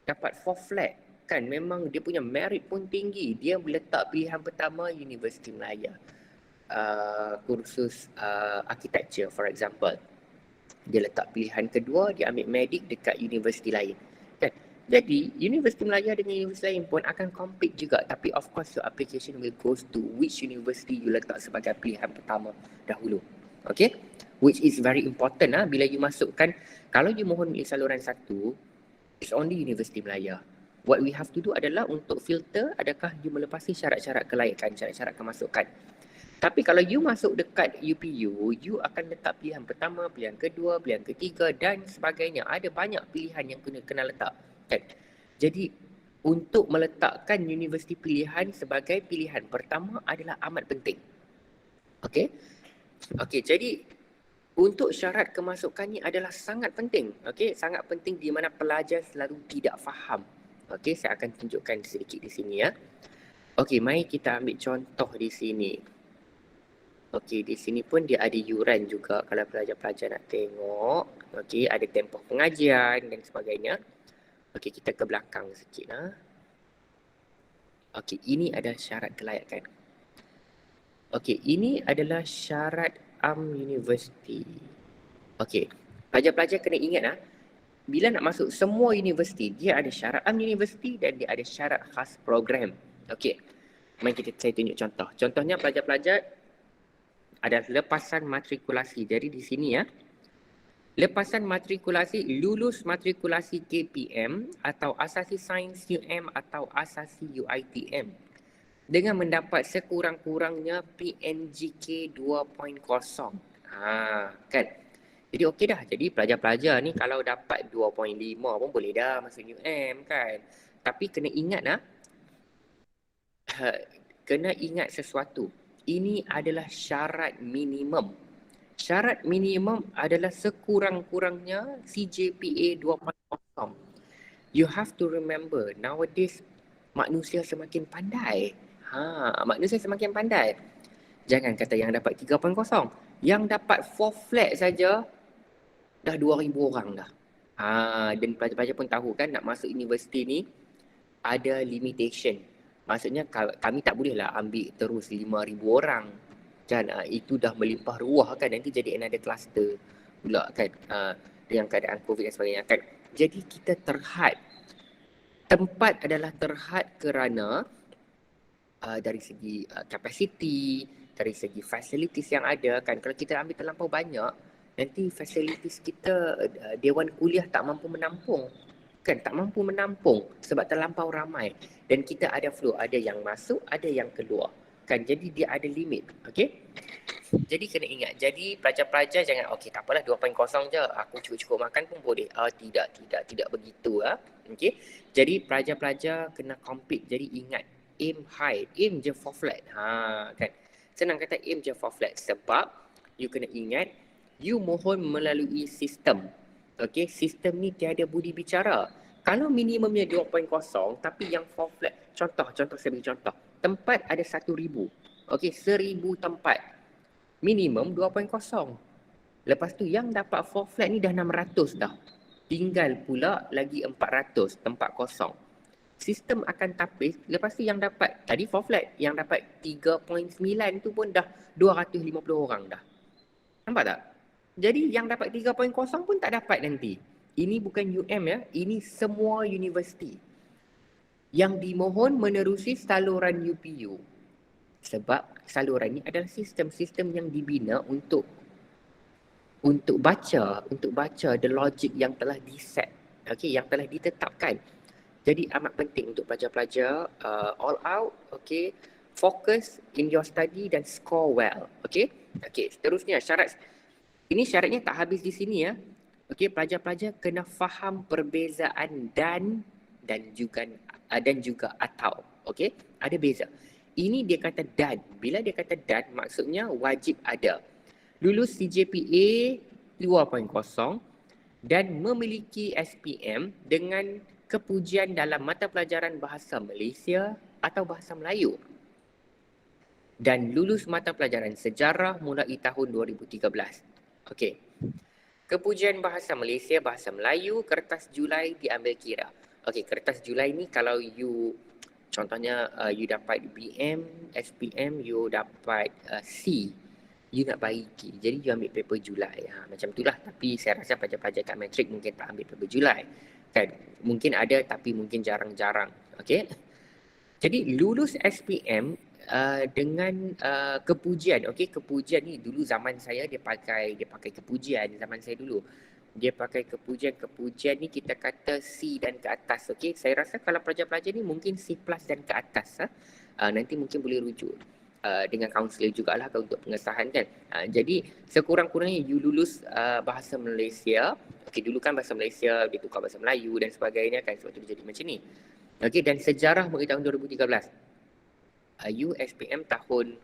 4 flat kan, memang dia punya merit pun tinggi. Dia letak pilihan pertama Universiti Melaya. Kursus architecture for example. Dia letak pilihan kedua, dia ambil medik dekat universiti lain kan. Jadi Universiti Melaya dengan universiti lain pun akan compete juga, tapi of course your application will goes to which university you letak sebagai pilihan pertama dahulu. Okay, which is very important bila you masukkan. Kalau you mohon di saluran 1, it's only Universiti Melaya. What we have to do adalah untuk filter adakah you melepasi syarat-syarat kelayakan, syarat-syarat kemasukan. Tapi kalau you masuk dekat UPU, you akan letak pilihan pertama, pilihan kedua, pilihan ketiga dan sebagainya. Ada banyak pilihan yang kena letak. Kan? Jadi untuk meletakkan universiti pilihan sebagai pilihan pertama adalah amat penting. Okey? Okey, jadi untuk syarat kemasukannya adalah sangat penting. Okey, sangat penting di mana pelajar selalu tidak faham. Okey, saya akan tunjukkan sedikit di sini ya. Okey, mari kita ambil contoh di sini. Okey, di sini pun dia ada yuran juga kalau pelajar-pelajar nak tengok. Okey, ada tempoh pengajian dan sebagainya. Okey, kita ke belakang sikit Okey, ini adalah syarat kelayakan. Okey, ini adalah syarat universiti. Okey, pelajar-pelajar kena ingat bila nak masuk semua universiti, dia ada syarat universiti dan dia ada syarat khas program. Okey. Mari saya tunjuk contoh. Contohnya pelajar-pelajar ada lepasan matrikulasi. Jadi di sini ya, lepasan matrikulasi, lulus matrikulasi KPM atau Asasi Sains UM atau Asasi UiTM dengan mendapat sekurang-kurangnya PNGK 2.0. Kan? Jadi okey dah. Jadi pelajar-pelajar ni kalau dapat 2.5 pun boleh dah masuk UM kan. Tapi kena ingat kena ingat sesuatu. Ini adalah syarat minimum. Syarat minimum adalah sekurang-kurangnya CGPA 2.0. You have to remember, nowadays manusia semakin pandai. Manusia semakin pandai. Jangan kata yang dapat 3.0. Yang dapat 4 flat saja dah 2,000 orang dah. Dan pelajar-pelajar pun tahu kan nak masuk universiti ni ada limitation. Maksudnya kami tak bolehlah ambil terus 5,000 orang. Kan itu dah melimpah ruah kan, nanti jadi another cluster pula kan dengan keadaan COVID dan sebagainya kan. Jadi kita terhad. Tempat adalah terhad kerana dari segi capacity, dari segi facilities yang ada kan. Kalau kita ambil terlampau banyak, nanti facilities kita Dewan Kuliah tak mampu menampung. Kan tak mampu menampung sebab terlampau ramai. Dan kita ada flow, ada yang masuk, ada yang keluar. Kan jadi dia ada limit. Okey? Jadi kena ingat. Jadi pelajar-pelajar jangan okey tak apalah 2.0 je, aku cukup-cukup makan pun boleh. Tidak begitu Okey. Jadi pelajar-pelajar kena compete. Jadi ingat, aim high, aim je for flat. Kan. Senang kata aim je for flat sebab you kena ingat you mohon melalui sistem. Okey, sistem ni tiada budi bicara. Kalau minimumnya 2.0 tapi yang for flat, contoh saya bagi contoh. Tempat ada 1,000. Okey, 1,000 tempat. Minimum 2.0. Lepas tu yang dapat for flat ni dah 600 dah. Tinggal pula lagi 400 tempat kosong. Sistem akan tapis. Lepas tu yang dapat tadi for flat, yang dapat 3.9 tu pun dah 250 orang dah. Nampak tak? Jadi yang dapat 3.0 pun tak dapat nanti. Ini bukan UM ya, ini semua universiti. Yang dimohon menerusi saluran UPU. Sebab saluran ini adalah sistem yang dibina untuk baca the logic yang telah diset. Okey, yang telah ditetapkan. Jadi amat penting untuk pelajar-pelajar all out, okey, focus in your study dan score well. Okey? Okey, seterusnya syarat. Ini syaratnya tak habis di sini ya. Okey, pelajar-pelajar kena faham perbezaan dan juga atau. Okey, ada beza. Ini dia kata dan. Bila dia kata dan, maksudnya wajib ada. Lulus CGPA 2.0 dan memiliki SPM dengan kepujian dalam mata pelajaran Bahasa Malaysia atau Bahasa Melayu. Dan lulus mata pelajaran sejarah mulai tahun 2013. Okey. Kepujian Bahasa Malaysia, Bahasa Melayu, kertas Julai diambil kira. Okey, kertas Julai ni kalau you contohnya you dapat BM, SPM, you dapat C, you nak baiki. Jadi you ambil paper Julai. Macam itulah. Tapi saya rasa pelajar-pelajar kat matrik mungkin tak ambil paper Julai. Kan? Mungkin ada tapi mungkin jarang-jarang. Okey. Jadi lulus SPM dengan kepujian. Okey, kepujian ni dulu zaman saya dia pakai kepujian zaman saya dulu. Dia pakai kepujian ni kita kata C dan ke atas. Okey, saya rasa kalau pelajar-pelajar ni mungkin C+ dan ke atas nanti mungkin boleh rujuk dengan kaunselor jugalah untuk pengesahan kan. Jadi sekurang-kurangnya you lulus Bahasa Malaysia. Okey, dulu kan Bahasa Malaysia dia tukar Bahasa Melayu dan sebagainya kan, sebab tu dia jadi macam ni. Okey, dan sejarah mulai tahun 2013. SPM tahun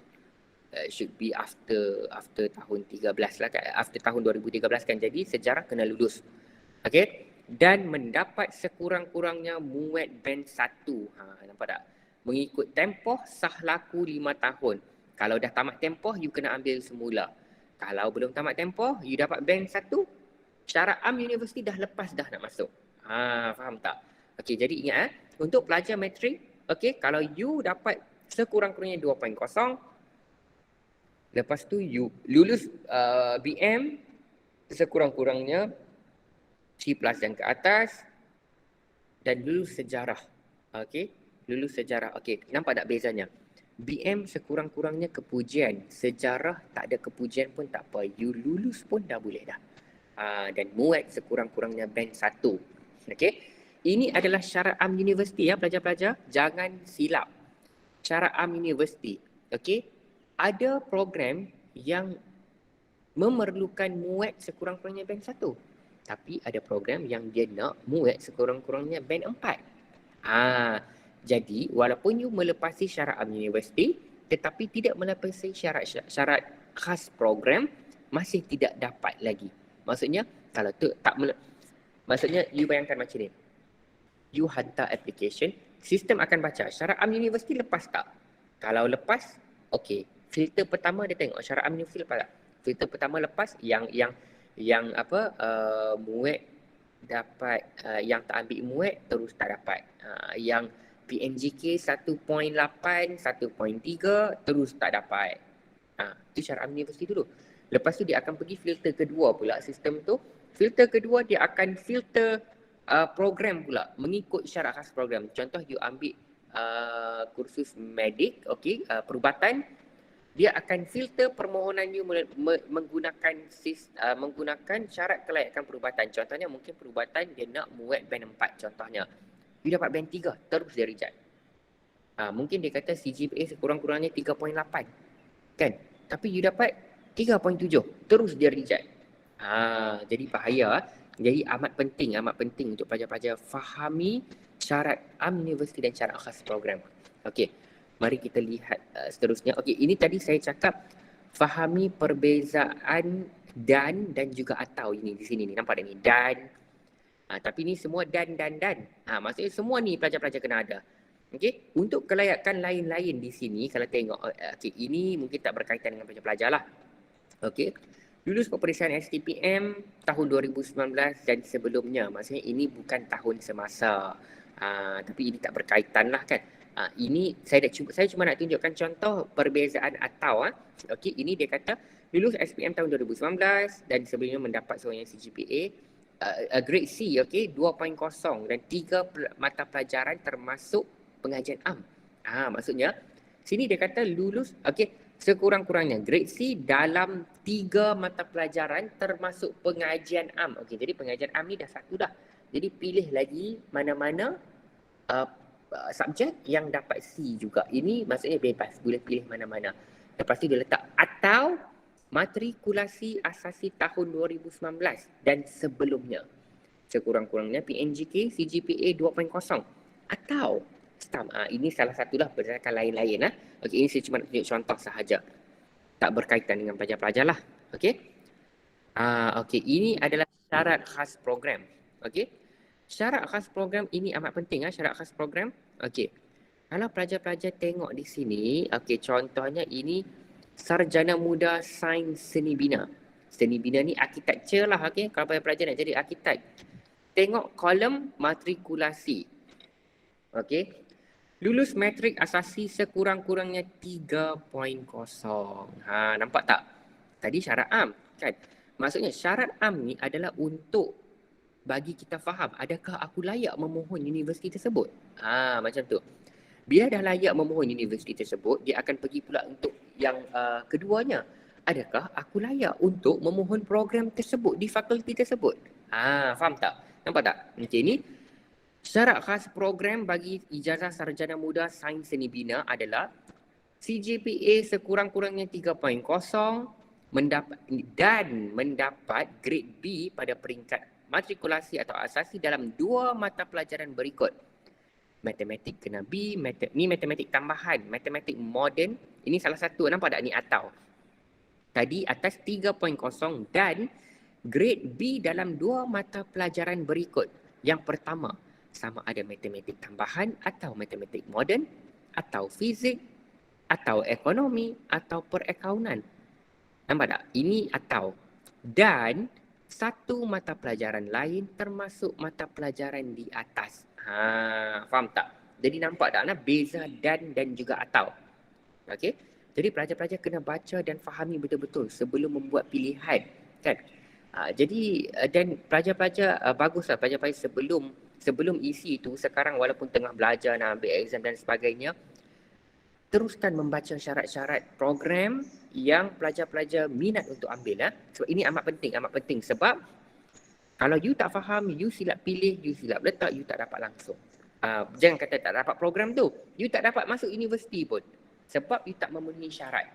should be after tahun 13 lah kan, after tahun 2013 kan. Jadi sejarah kena lulus. Okey, dan mendapat sekurang-kurangnya muat band 1. Nampak tak? Mengikut tempoh sah laku 5 tahun. Kalau dah tamat tempoh you kena ambil semula. Kalau belum tamat tempoh you dapat band 1, syarat universiti dah lepas dah nak masuk. Faham tak? Okey, jadi ingat untuk pelajar matrik, okey, kalau you dapat sekurang-kurangnya 2.0, lepas tu you lulus BM sekurang-kurangnya C+ dan ke atas, dan lulus sejarah. Okey, lulus sejarah. Okey, nampak tak bezanya? BM sekurang-kurangnya kepujian. Sejarah tak ada kepujian pun tak apa. You lulus pun dah boleh dah. Dan MUAT sekurang-kurangnya band 1. Okey. Ini adalah syarat am universiti ya pelajar-pelajar. Jangan silap. Syarat am universiti. Okey. Ada program yang memerlukan MUAT sekurang-kurangnya band 1. Tapi ada program yang dia nak MUAT sekurang-kurangnya band 4. Jadi walaupun you melepasi syarat am universiti tetapi tidak melepasi syarat khas program, masih tidak dapat lagi. Maksudnya kalau tu tak maksudnya you bayangkan macam ni. You hantar application, sistem akan baca syarat am universiti lepas tak. Kalau lepas, okey. Filter pertama dia tengok syarat am universiti lepas tak. Filter pertama lepas yang MUAT dapat, yang tak ambil MUAT terus tak dapat. Yang PNGK 1.8, 1.3 terus tak dapat. Itu syarat am universiti dulu. Lepas tu dia akan pergi filter kedua pula sistem tu. Filter kedua dia akan filter program pula mengikut syarat khas program. Contoh you ambil kursus medik, okey, perubatan, dia akan filter permohonan you menggunakan syarat kelayakan perubatan. Contohnya mungkin perubatan dia nak MUAT band 4 contohnya. You dapat band 3 terus dia reject. Mungkin dia kata CGPA sekurang-kurangnya 3.8 kan, tapi you dapat 3.7 terus dia reject. Jadi bahaya. Jadi amat penting untuk pelajar-pelajar fahami syarat am universiti dan syarat khas program. Okey, mari kita lihat seterusnya. Okey, ini tadi saya cakap fahami perbezaan dan juga atau. Ini di sini ni nampak tak ni, dan. Tapi ni semua dan. Maksudnya semua ni pelajar-pelajar kena ada. Okey, untuk kelayakan lain-lain di sini kalau tengok, okey, ini mungkin tak berkaitan dengan pelajar-pelajar lah. Okey, lulus peperiksaan STPM tahun 2019 dan sebelumnya. Maksudnya ini bukan tahun semasa. Tapi ini tak berkaitan lah kan. Ini saya cuma nak tunjukkan contoh perbezaan atau. Okey, ini dia kata lulus SPM tahun 2019 dan sebelumnya mendapat seorang CGPA grade C, okey, 2.0 dan 3 mata pelajaran termasuk pengajian am. Maksudnya sini dia kata lulus, okey, sekurang-kurangnya grade C dalam 3 mata pelajaran termasuk pengajian am. Okey, jadi pengajian am ni dah satu dah. Jadi pilih lagi mana-mana subjek yang dapat C juga. Ini maksudnya bebas, boleh pilih mana-mana. Lepas tu dia letak atau matrikulasi asasi tahun 2019 dan sebelumnya. Sekurang-kurangnya PNGK CGPA 2.0 atau STAM. Ini salah satulah berdasarkan lain-lain. Okey, ini saya cuma tunjuk contoh sahaja. Tak berkaitan dengan pelajar-pelajar lah. Okey. Okey, ini adalah syarat khas program. Okey. Syarat khas program ini amat penting. Syarat khas program. Okey. Kalau pelajar-pelajar tengok di sini, okey, contohnya ini Sarjana Muda Sains Seni Bina. Seni Bina ni architecture lah. Okey, kalau pelajar nak jadi arkitek. Tengok kolom matrikulasi. Okey. Lulus matrik asasi sekurang-kurangnya 3.0. Nampak tak? Tadi syarat am kan? Maksudnya syarat am ni adalah untuk bagi kita faham adakah aku layak memohon universiti tersebut. Macam tu. Bila dah layak memohon universiti tersebut, dia akan pergi pula untuk yang keduanya. Adakah aku layak untuk memohon program tersebut di fakulti tersebut? Faham tak? Nampak tak? Okey, ni syarat khas program bagi ijazah sarjana muda sains seni bina adalah CGPA sekurang-kurangnya 3.0 mendapat grade B pada peringkat matrikulasi atau asasi dalam 2 mata pelajaran berikut. Matematik kena B, ni matematik tambahan, matematik moden, ini salah satu, nampak tak ni atau. Tadi atas 3.0 dan grade B dalam 2 mata pelajaran berikut. Yang pertama, sama ada matematik tambahan atau matematik moden atau fizik atau ekonomi atau perakaunan. Nampak tak? Ini atau. Dan satu mata pelajaran lain termasuk mata pelajaran di atas. Faham tak? Jadi nampak tak beza dan juga atau. Okey? Jadi pelajar-pelajar kena baca dan fahami betul-betul sebelum membuat pilihan, kan? Jadi dan pelajar-pelajar baguslah pelajar-pelajar sebelum isi itu sekarang walaupun tengah belajar nak ambil exam dan sebagainya, teruskan membaca syarat-syarat program yang pelajar-pelajar minat untuk ambil. Sebab ini amat penting sebab kalau you tak faham, you silap pilih, you silap letak, you tak dapat langsung. Jangan kata tak dapat program tu, you tak dapat masuk universiti pun sebab you tak memenuhi syarat.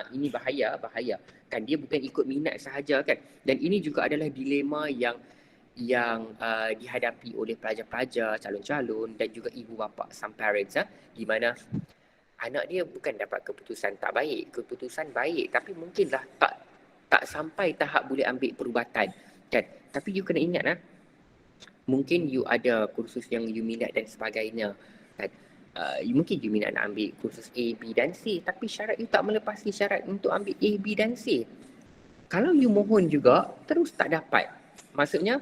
Ini bahaya. Kan dia bukan ikut minat sahaja kan. Dan ini juga adalah dilema yang dihadapi oleh pelajar-pelajar, calon-calon dan juga ibu bapa, some parents di mana anak dia bukan dapat keputusan tak baik, keputusan baik tapi mungkinlah tak sampai tahap boleh ambil perubatan kan. Tapi you kena ingat mungkin you ada kursus yang you minat dan sebagainya kan. Mungkin you minat nak ambil kursus A, B dan C tapi syarat you tak melepasi syarat untuk ambil A, B dan C. Kalau you mohon juga terus tak dapat, maksudnya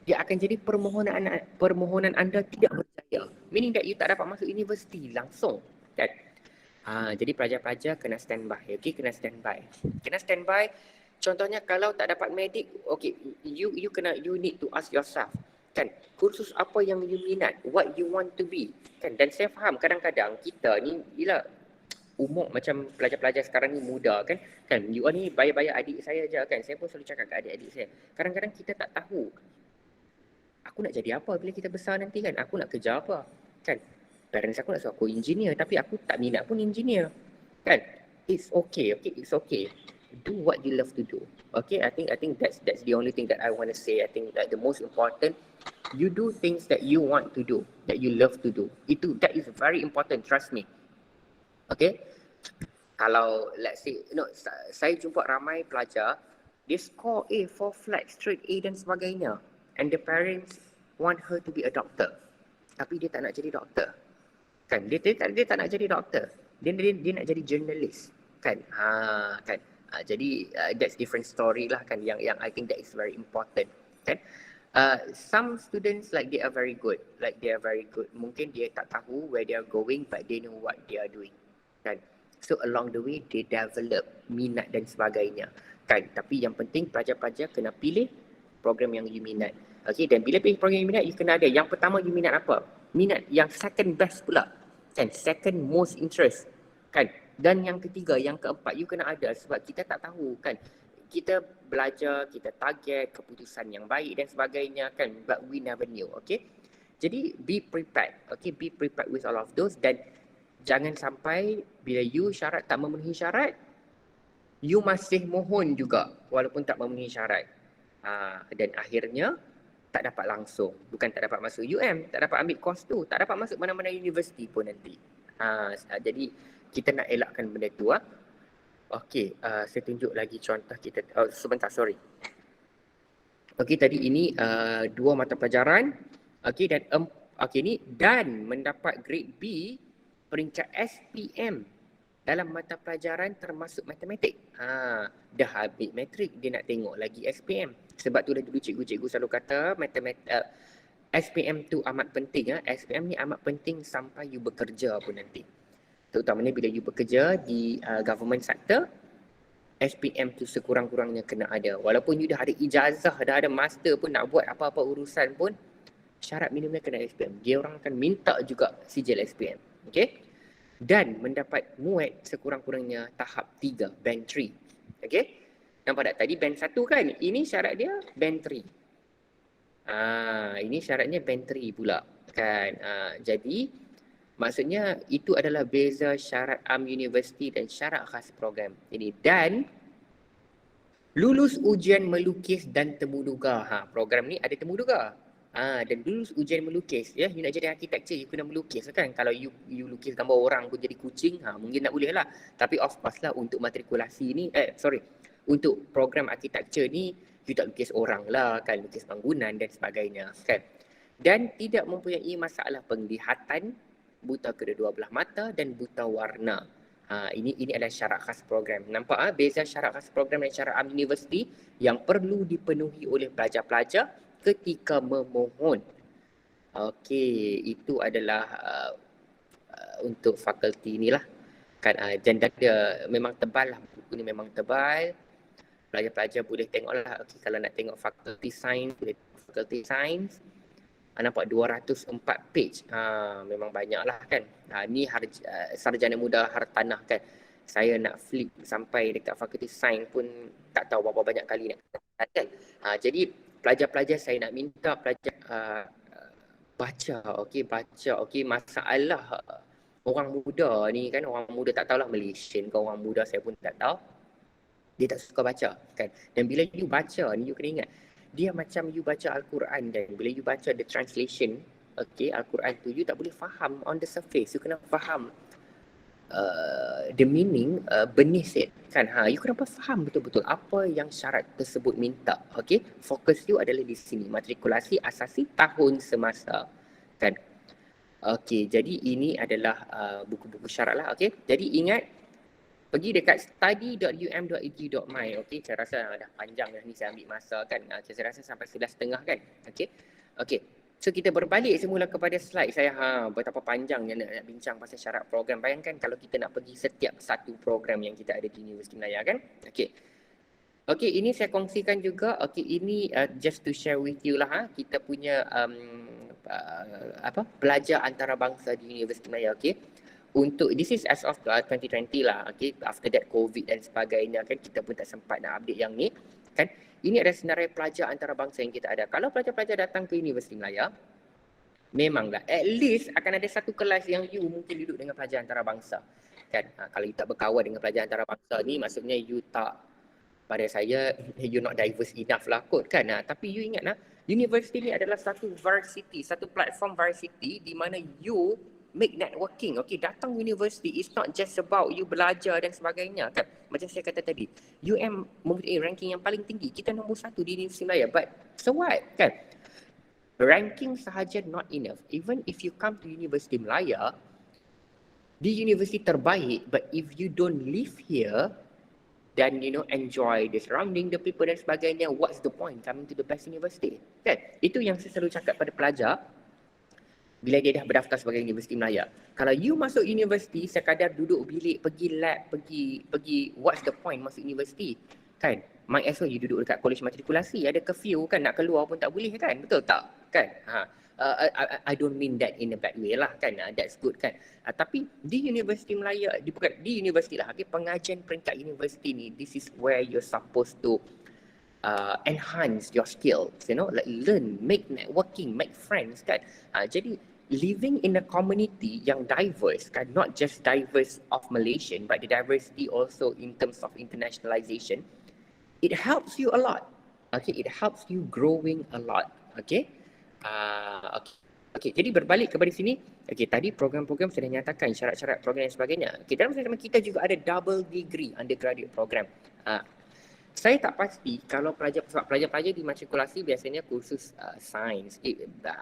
dia akan jadi permohonan anda tidak berjaya, meaning that you tak dapat masuk universiti langsung kan. Jadi pelajar-pelajar kena standby, okay? Kena standby. Contohnya kalau tak dapat medik, okay, you need to ask yourself kan, kursus apa yang you minat, what you want to be kan. Dan saya faham kadang-kadang kita ni bila umur macam pelajar-pelajar sekarang ni muda kan, you ni bayar adik saya je kan. Saya pun selalu cakap ke adik-adik saya, kadang-kadang kita tak tahu aku nak jadi apa bila kita besar nanti kan, aku nak kerja apa kan. Parents aku nak suruh aku engineer tapi aku tak minat pun engineer kan. It's okay, do what you love to do. Okay, I think that's the only thing that I want to say. I think that the most important, you do things that you want to do, that you love to do. That is very important, trust me. Okay, kalau let's say saya jumpa ramai pelajar dia score A, 4 flat straight A dan sebagainya, and the parents want her to be a doctor tapi dia tak nak jadi doktor kan. Dia tak nak jadi doktor, dia nak jadi journalist kan. Jadi that's different story lah kan, yang I think that is very important kan. Some students they are very good, mungkin dia tak tahu where they are going but they know what they are doing kan. So along the way they develop minat dan sebagainya kan. Tapi yang penting pelajar-pelajar kena pilih program yang you minat. Okay, dan bila pilih program yang you minat, you kena ada yang pertama you minat apa, minat yang second best pula kan, second most interest kan. Dan yang ketiga, yang keempat you kena ada, sebab kita tak tahu kan, kita belajar, kita target keputusan yang baik dan sebagainya kan, but we never knew. Okay, jadi be prepared, okay, be prepared with all of those. Dan jangan sampai bila you syarat tak memenuhi syarat, you masih mohon juga walaupun tak memenuhi syarat, dan akhirnya tak dapat langsung. Bukan tak dapat masuk UM, tak dapat ambil course tu, tak dapat masuk mana-mana universiti pun nanti. Jadi kita nak elakkan benda tu. Okey, saya tunjuk lagi contoh kita. Sebentar, sorry. Okey, tadi ini 2 mata pelajaran. Okey, dan mendapat grade B peringkat SPM dalam mata pelajaran termasuk matematik. Dah habis matrik, dia nak tengok lagi SPM. Sebab tu dah dulu cikgu-cikgu selalu kata SPM tu amat penting. SPM ni amat penting sampai you bekerja pun nanti. Terutamanya bila you bekerja di government sector, SPM tu sekurang-kurangnya kena ada. Walaupun you dah ada ijazah, dah ada master pun, nak buat apa-apa urusan pun, syarat minimumnya kena SPM. Dia orang akan minta juga sijil SPM. Okay? Dan mendapat MUAT sekurang-kurangnya tahap 3, band 3. Okay? Nampak tak? Tadi band 1 kan? Ini syarat dia band 3. Ini syaratnya band 3 pula kan. Jadi maksudnya itu adalah beza syarat universiti dan syarat khas program ini. Dan lulus ujian melukis dan temuduga. Program ni ada temuduga. Dan lulus ujian melukis, ya, you nak jadi arkitektur, you kena melukis kan. Kalau you lukis gambar orang pun jadi kucing, mungkin tak boleh lah. Tapi of course lah untuk matrikulasi ni, untuk program arkitektur ni, you tak lukis orang lah kan, lukis bangunan dan sebagainya kan. Dan tidak mempunyai masalah penglihatan, buta kedua belah mata dan buta warna. Ini adalah syarat khas program. Nampak beza syarat khas program dan syarat universiti yang perlu dipenuhi oleh pelajar-pelajar ketika memohon. Okey, itu adalah untuk fakulti inilah kan. Dan dia memang tebal lah, buku ni memang tebal. pelajar-pelajar boleh tengoklah. Okay, kalau nak tengok faculty science, boleh faculty science. Nampak 204 page. Memang banyak lah kan. Ni sarjana muda hartanah kan. Saya nak flip sampai dekat fakulti sains pun tak tahu berapa banyak kali nak kan. Jadi pelajar-pelajar saya nak minta pelajar baca, okey, masalah orang muda ni kan, orang muda tak tahulah Malaysian ke orang muda saya pun tak tahu. Dia tak suka baca kan. Dan bila you baca ni, you kena ingat, dia macam you baca Al-Quran kan. Bila you baca the translation, okay, Al-Quran tu, you tak boleh faham on the surface. You kena faham the meaning beneath it kan. You kena faham betul-betul apa yang syarat tersebut minta. Okay, fokus you adalah di sini. Matrikulasi asasi tahun semasa kan. Okay, jadi ini adalah buku-buku syarat lah. Okay, jadi ingat, pergi dekat study.um.edu.my. Okey, saya rasa dah panjang dah ni, saya ambil masa kan. Saya rasa sampai 11.30 kan. Okey. So kita berbalik semula kepada slide saya. Betapa panjangnya nak bincang pasal syarat program. Bayangkan kalau kita nak pergi setiap satu program yang kita ada di Universiti Malaya kan. Okey, ini saya kongsikan juga. Okey, ini just to share with you lah. Kita punya pelajar antarabangsa di Universiti Malaya. Okey. Untuk this is as of 2020 lah, okay. After that COVID dan sebagainya kan, kita pun tak sempat nak update yang ni kan. Ini adalah senarai pelajar antarabangsa yang kita ada. Kalau pelajar-pelajar datang ke Universiti Malaya, memanglah at least akan ada satu kelas yang you mungkin duduk dengan pelajar antarabangsa kan. Kalau you tak berkawan dengan pelajar antarabangsa ni, maksudnya you tak, pada saya, you not diverse enough lah kot kan. Tapi you ingat universiti ni adalah satu varsity, satu platform varsity di mana you make networking. Okay, datang universiti is not just about you belajar dan sebagainya kan. Macam saya kata tadi, UM mempunyai ranking yang paling tinggi. Kita nombor 1 di Universiti Malaya. But so what kan? Ranking sahaja not enough. Even if you come to Universiti Malaya, di universiti terbaik, but if you don't live here dan enjoy the surrounding, the people dan sebagainya, what's the point coming to the best university kan? Itu yang saya selalu cakap pada pelajar bila dia dah berdaftar sebagai Universiti Malaya. Kalau you masuk universiti sekadar duduk bilik, pergi lab, pergi what's the point masuk universiti kan? Might as well you duduk dekat kolej matrikulasi, ada curfew kan, nak keluar pun tak boleh kan, betul tak kan? I don't mean that in a bad way lah kan, that's good kan. Tapi di Universiti Malaya, bukan di universiti lah, pengajian peringkat universiti ni, this is where you're supposed to enhance your skills, like learn, make networking, make friends kan. Jadi living in a community yang diverse kan, not just diverse of Malaysian, but the diversity also in terms of internationalization, it helps you a lot. Okay, it helps you growing a lot. Okay. Okay, jadi berbalik kepada sini. Okay, tadi program-program sudah nyatakan syarat-syarat program dan sebagainya. Okay, dalam sama kita juga ada double degree undergraduate program. Saya tak pasti kalau pelajar-pelajar di matrikulasi biasanya kursus sains,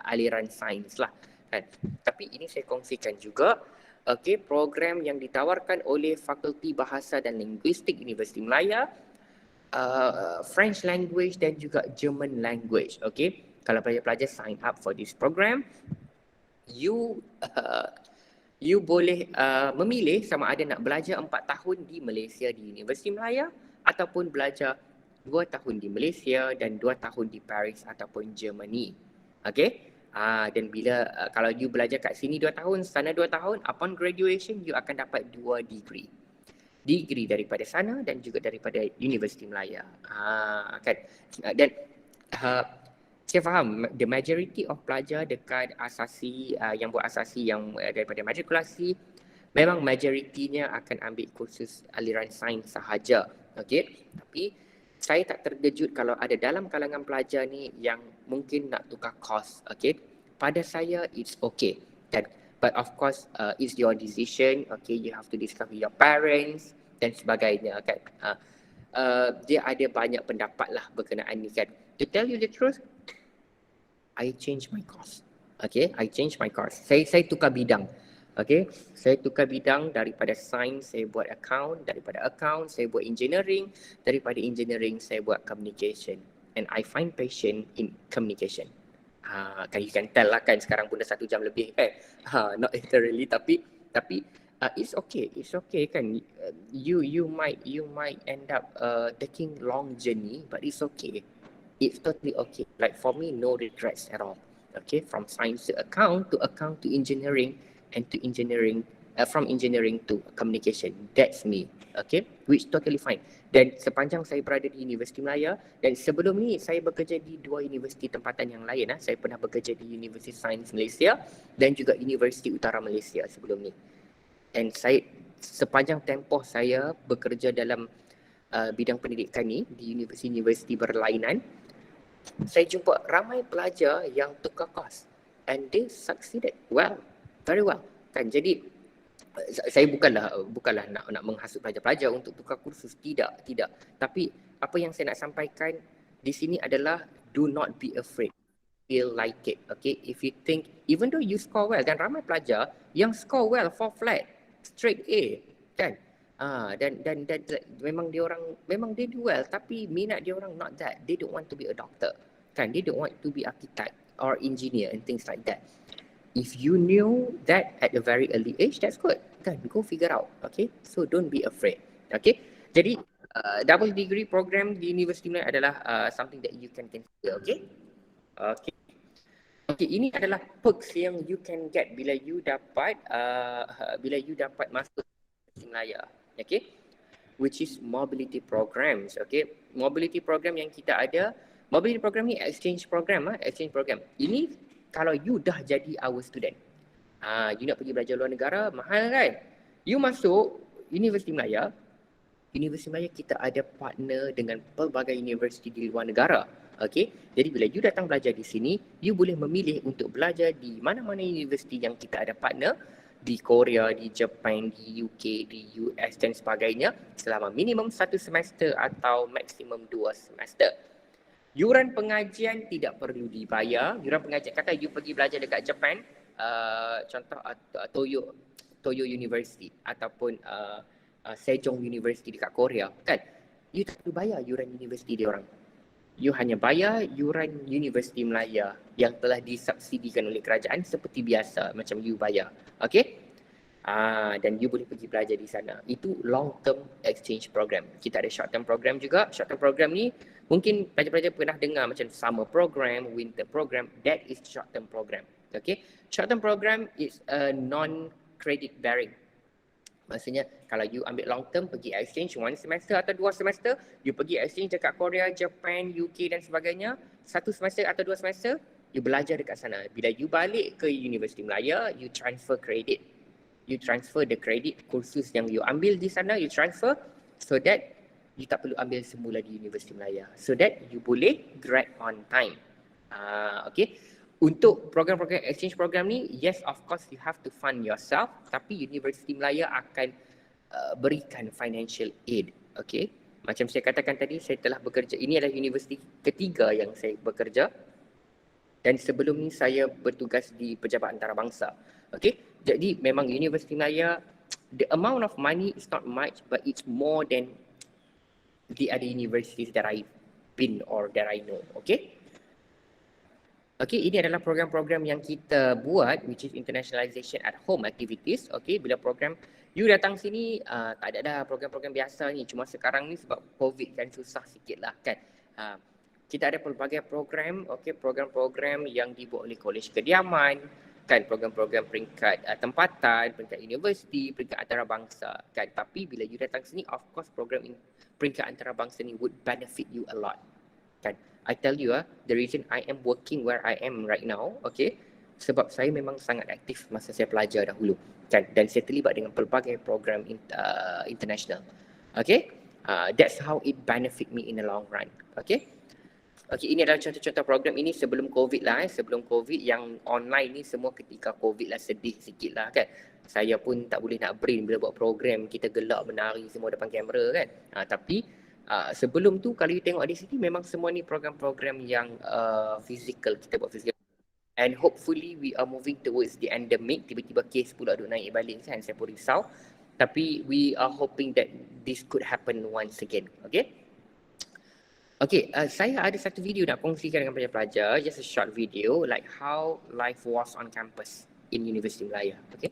aliran sains lah kan. Tapi ini saya kongsikan juga, okay, program yang ditawarkan oleh Fakulti Bahasa dan Linguistik Universiti Malaya, French language dan juga German language. Okay, kalau pelajar-pelajar sign up for this program, you boleh memilih sama ada nak belajar 4 tahun di Malaysia di Universiti Malaya ataupun belajar 2 tahun di Malaysia dan 2 tahun di Paris ataupun Germany. Okay? Dan bila kalau you belajar kat sini 2 tahun, sana 2 tahun, upon graduation you akan dapat 2 degree. Degree daripada sana dan juga daripada Universiti Malaya. Kan? Dan saya faham the majority of pelajar dekat asasi yang buat asasi yang daripada matrikulasi, memang majoritinya akan ambil kursus aliran sains sahaja. Okey, tapi saya tak terkejut kalau ada dalam kalangan pelajar ni yang mungkin nak tukar course. Okey, pada saya it's okay. But of course it's your decision. Okay, you have to discuss with your parents dan sebagainya kan. Dia ada banyak pendapat lah berkenaan ni kan. To tell you the truth, I change my course. Okay, I change my course. Saya tukar bidang. Okay, saya tukar bidang daripada sains, saya buat account, daripada account, saya buat engineering, daripada engineering, saya buat communication. And I find passion in communication. Kan you can tell lah kan, sekarang pun dah 1 jam lebih kan. Not literally tapi It's okay kan. You might end up taking long journey, but it's okay. It's totally okay. Like for me, no regrets at all. Okay, from science to account to engineering, and to engineering, from engineering to communication. That's me. Okay, which totally fine. Dan sepanjang saya berada di Universiti Melaya, dan sebelum ni saya bekerja di dua universiti tempatan yang lain. Saya pernah bekerja di Universiti Sains Malaysia dan juga Universiti Utara Malaysia sebelum ni. And saya sepanjang tempoh saya bekerja dalam bidang pendidikan ni di universiti-universiti berlainan, saya jumpa ramai pelajar yang tukar kos and they succeeded well, very well. Kan, jadi saya bukanlah nak menghasut pelajar-pelajar untuk tukar kursus, tidak. Tapi apa yang saya nak sampaikan di sini adalah do not be afraid. Feel like it. Okay, if you think even though you score well, dan ramai pelajar yang score well 4 flat straight A kan, dan memang dia do well, tapi minat dia orang not that. They don't want to be a doctor kan, they don't want to be architect or engineer and things like that. If you knew that at a very early age, that's good kan, go figure out. Okay, so don't be afraid. Okay, jadi double degree program di Universiti Melaya adalah something that you can consider. Okay, ini adalah perks yang you can get bila you dapat masuk Universiti Melaya. Okay, which is mobility programs. Okay, mobility program yang kita ada, mobility program ni exchange program. Ini kalau you dah jadi our student, you nak pergi belajar luar negara, mahal kan? You masuk Universiti Melaya kita ada partner dengan pelbagai universiti di luar negara. Okay, jadi bila you datang belajar di sini, you boleh memilih untuk belajar di mana-mana universiti yang kita ada partner, di Korea, di Jepun, di UK, di US dan sebagainya, selama minimum 1 semester atau maksimum 2 semester. Yuran pengajian tidak perlu dibayar. Yuran pengajian, kata you pergi belajar dekat Jepun, contoh Toyo University ataupun Sejong University dekat Korea kan, you tak perlu bayar yuran universiti dia orang. You hanya bayar yuran Universiti Melaya yang telah disubsidikan oleh kerajaan seperti biasa macam you bayar. Okay? Dan you boleh pergi belajar di sana. Itu long term exchange program. Kita ada short term program juga. Short term program ni mungkin pelajar-pelajar pernah dengar macam summer program, winter program. That is short term program. Okay? Short term program is a non-credit bearing. Maksudnya kalau you ambil long term, pergi exchange 1 semester atau 2 semester, you pergi exchange dekat Korea, Japan, UK dan sebagainya, 1 semester atau 2 semester, you belajar dekat sana. Bila you balik ke Universiti Melaya, you transfer credit. You transfer the credit kursus yang you ambil di sana, you transfer so that you tak perlu ambil semula di Universiti Melaya. So that you boleh grad on time. Okay. Untuk program-program exchange program ni, yes of course you have to fund yourself, tapi Universiti Melaya akan berikan financial aid. Okay, macam saya katakan tadi, saya telah bekerja, ini adalah universiti ketiga yang saya bekerja, dan sebelum ni saya bertugas di Pejabat Antarabangsa. Okay, jadi memang Universiti Melaya, the amount of money is not much, but it's more than the other universities that I've been or that I know. Okay, ini adalah program-program yang kita buat, which is internationalization at home activities. Okay, bila program you datang sini, tak ada dah program-program biasa ni. Cuma sekarang ni sebab COVID kan susah sikit lah kan. Kita ada pelbagai program, okay, program-program yang dibuat oleh Kolej Kediaman, kan, program-program peringkat tempatan, peringkat universiti, peringkat antarabangsa kan. Tapi bila you datang sini, of course program peringkat antarabangsa ni would benefit you a lot kan. I tell you the reason I am working where I am right now, okay, sebab saya memang sangat aktif masa saya pelajar dahulu kan, dan saya terlibat dengan pelbagai program international. Okay, that's how it benefit me in the long run. Okay, ini adalah contoh-contoh program ini sebelum COVID lah. Sebelum COVID yang online ni semua ketika COVID lah, sedih sikit lah kan. Saya pun tak boleh nak brain bila buat program, kita gelak menari semua depan kamera kan. Tapi sebelum tu kalau you tengok di sini memang semua ni program-program yang physical, kita buat physical. And hopefully we are moving towards the endemic. Tiba-tiba kes pula duk naik balik kan, saya pun risau. Tapi we are hoping that this could happen once again. Okay, saya ada satu video nak kongsikan dengan pelajar-pelajar, just a short video like how life was on campus in Universiti Melaya. Okay.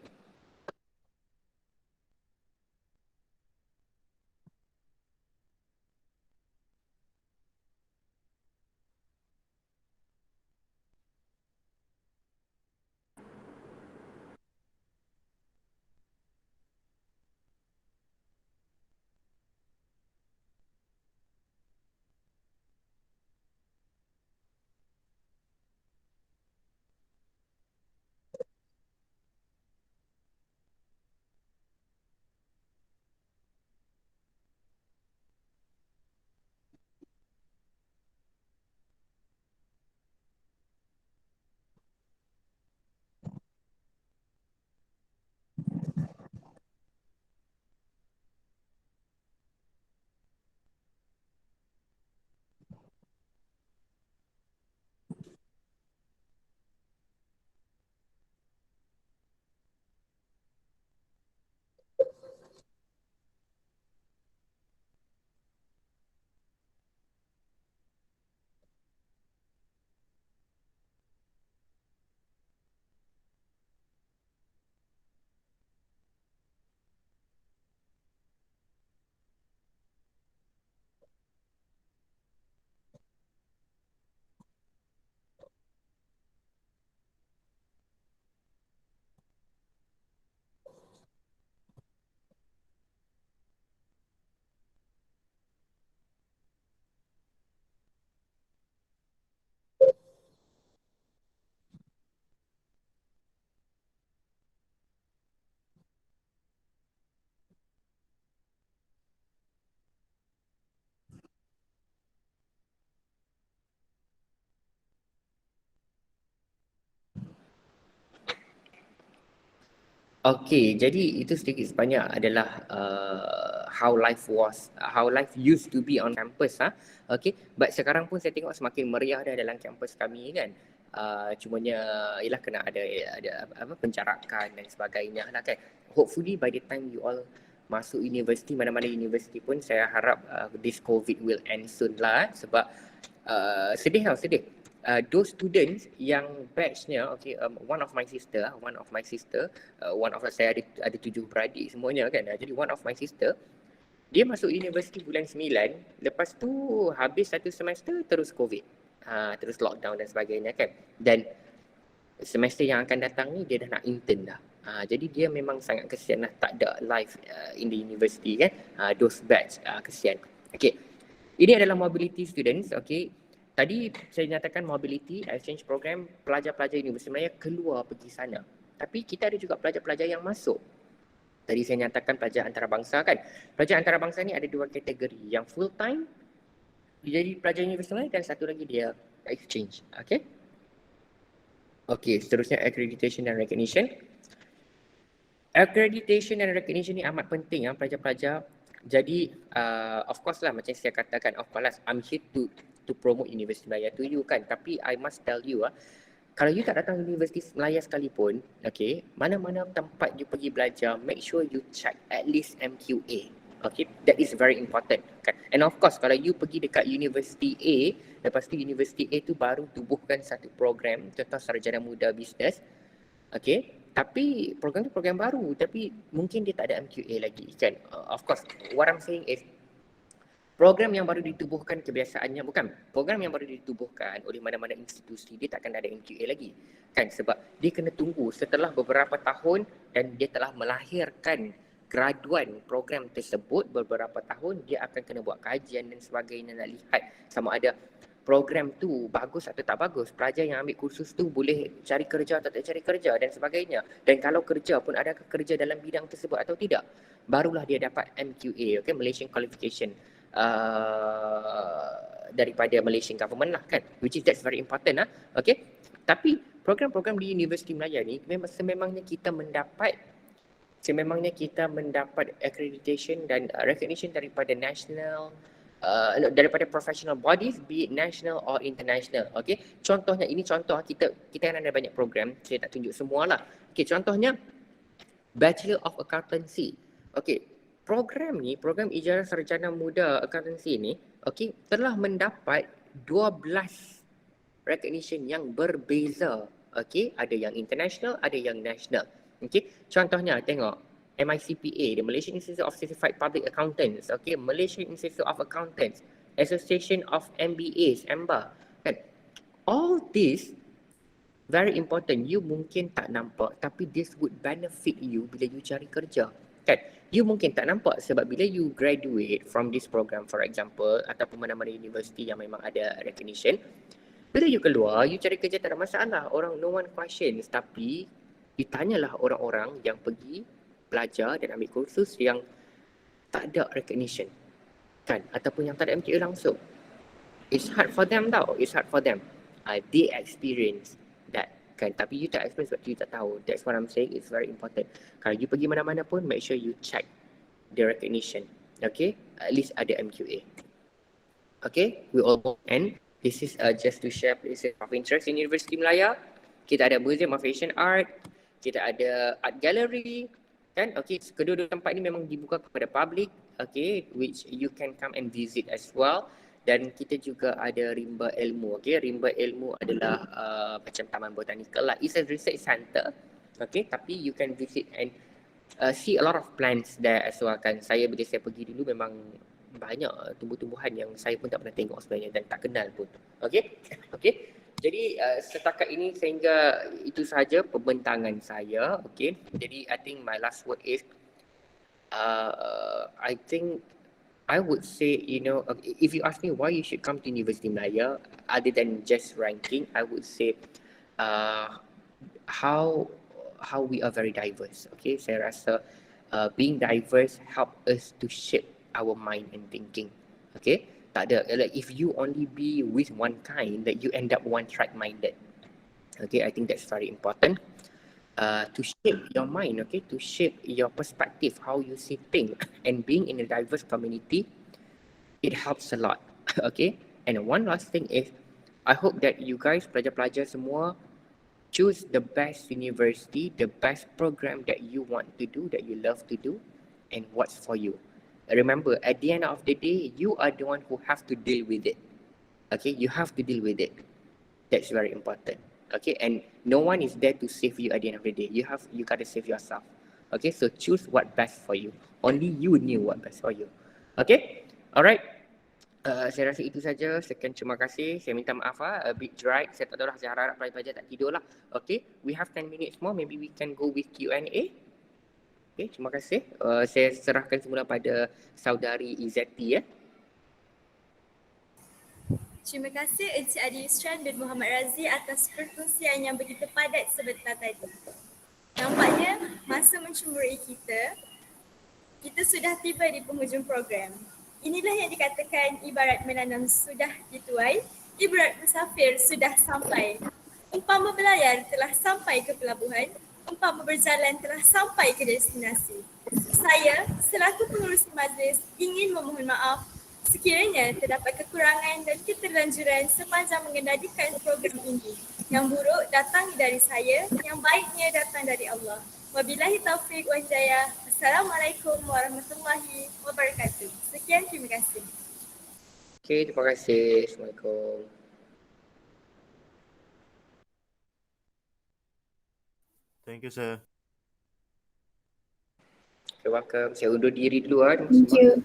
Okey, jadi itu sedikit sebanyak adalah how life used to be on campus Okey, but sekarang pun saya tengok semakin meriah dah dalam kampus kami kan. Cumanya ialah kena ada apa penjarakan dan sebagainya lah kan. Hopefully by the time you all masuk universiti, mana-mana universiti pun saya harap this COVID will end soon lah sebab sedih. Those students yang batchnya, okay, one of my sister, saya ada 7 beradik semuanya kan. Jadi one of my sister, dia masuk universiti bulan 9, lepas tu habis satu semester terus COVID. Terus lockdown dan sebagainya kan. Dan semester yang akan datang ni dia dah nak intern dah. Jadi dia memang sangat kesian lah, tak ada life in the university kan. Those batch kesian. Okay. Ini adalah mobility students, okay. Tadi saya nyatakan mobility exchange program, pelajar-pelajar Universiti Malaya keluar pergi sana. Tapi kita ada juga pelajar-pelajar yang masuk. Tadi saya nyatakan pelajar antarabangsa kan. Pelajar antarabangsa ni ada 2 kategori. Yang full time jadi pelajar Universiti Malaya dan satu lagi dia exchange. Okay. Okay, seterusnya accreditation dan recognition. Accreditation dan recognition ni amat penting pelajar-pelajar. Jadi of course lah macam saya katakan, of course I'm here to promote Universiti Malaya to you kan. Tapi I must tell you kalau you tak datang Universiti Malaya sekalipun, okay, mana-mana tempat you pergi belajar, make sure you check at least MQA. Okay, that is very important kan. And of course kalau you pergi dekat Universiti A, lepas tu Universiti A tu baru tubuhkan satu program, contoh sarjana muda bisnes. Okay, tapi program tu program baru, tapi mungkin dia tak ada MQA lagi kan. Of course, what I'm saying is program yang baru ditubuhkan kebiasaannya, bukan program yang baru ditubuhkan oleh mana-mana institusi, dia takkan ada MQA lagi kan, sebab dia kena tunggu setelah beberapa tahun dan dia telah melahirkan graduan program tersebut beberapa tahun, dia akan kena buat kajian dan sebagainya nak lihat sama ada program tu bagus atau tak bagus. Pelajar yang ambil kursus tu boleh cari kerja atau tak cari kerja dan sebagainya. Dan kalau kerja pun adakah kerja dalam bidang tersebut atau tidak. Barulah dia dapat MQA, okay, Malaysian Qualification daripada Malaysian Government lah kan. Which is that's very important okay. Tapi program-program di Universiti Malaya ni sememangnya kita mendapat accreditation dan recognition daripada national daripada professional bodies, be it national or international. Okay, contohnya ini contoh kita kan ada banyak program, saya tak tunjuk semualah. Okay, contohnya Bachelor of Accountancy. Okay, program ijazah sarjana muda accountancy ni, okay, telah mendapat 12 recognition yang berbeza. Okay, ada yang international, ada yang national. Okay, contohnya tengok MICPA, the Malaysian Institute of Certified Public Accountants, okay, Malaysian Institute of Accountants, Association of MBAs, AMBA, kan. All this very important. You mungkin tak nampak, tapi this would benefit you bila you cari kerja, kan. You mungkin tak nampak sebab bila you graduate from this program, for example, ataupun mana-mana universiti yang memang ada recognition, bila you keluar, you cari kerja tak ada masalah. No one questions, tapi ditanyalah orang-orang yang pergi belajar dan ambil kursus yang tak ada recognition kan, ataupun yang tak ada MQA langsung. It's hard for them tau, they experience that kan, tapi you tak experience sebab you tak tahu. That's what I'm saying, it's very important. Kalau you pergi mana-mana pun, make sure you check the recognition, okay, at least ada MQA. Okay, we all end. This is just to share places of interest in Universiti Malaya. Kita ada Museum of Asian Art, kita ada Art Gallery kan. Okay, kedua-dua tempat ni memang dibuka kepada public, okay, which you can come and visit as well. Dan kita juga ada Rimba Ilmu. Okay, Rimba Ilmu adalah macam taman botanikal lah. It's a research center, okay, tapi you can visit and see a lot of plants there as well kan. Bila saya pergi dulu memang banyak tumbuh-tumbuhan yang saya pun tak pernah tengok sebenarnya dan tak kenal pun. Okay, okay. Jadi setakat ini sehingga itu sahaja pembentangan saya. Okay, jadi I think my last word is I think I would say, if you ask me why you should come to Universiti Malaya other than just ranking, I would say how we are very diverse. Okay, saya rasa being diverse help us to shape our mind and thinking. Okay, tak ada, like if you only be with one kind, that you end up one track minded. Okay, I think that's very important. to shape your mind, okay, to shape your perspective, how you see things. And being in a diverse community, it helps a lot. Okay. And one last thing is, I hope that you guys, pelajar-pelajar semua, choose the best university, the best program that you want to do, that you love to do, and what's for you. Remember, at the end of the day, you are the one who have to deal with it. Okay, you have to deal with it. That's very important. Okay, and no one is there to save you at the end of the day. You gotta save yourself. Okay, so choose what best for you. Only you knew what best for you. Okay, alright. Saya rasa itu saja. Sekian, terima kasih. Saya minta maaf a bit dry. Saya tak tahu lah, saya harap pelajar tak tidur lah. Okay, we have 10 minutes more. Maybe we can go with Q&A. Okay, terima kasih. Saya serahkan semula pada saudari Izzati ya. Terima kasih Encik Adi Yusran bin Muhammad Razi atas perkongsian yang begitu padat sebentar tadi. Nampaknya masa mencemburui kita sudah tiba di penghujung program. Inilah yang dikatakan ibarat menanam sudah dituai, ibarat musafir sudah sampai. Umpama berlayar telah sampai ke pelabuhan, umpama berjalan telah sampai ke destinasi. Saya selaku pengurusi majlis ingin memohon maaf sekiranya terdapat kekurangan dan keterlanjuran sepanjang mengendalikan program ini. Yang buruk datang dari saya, yang baiknya datang dari Allah. Wabillahi taufiq wa hidayah. Assalamualaikum warahmatullahi wabarakatuh. Sekian, terima kasih. Okay, terima kasih. Assalamualaikum. Thank you, sir. You're welcome. Saya undur diri dulu Thank you.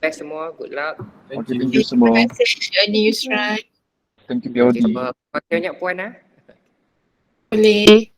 Best semua. Good luck. Thank Okay, you. thank you semua. Terima kasih Adi Yusran. Thank you Okay, POD. makin banyak puan Boleh.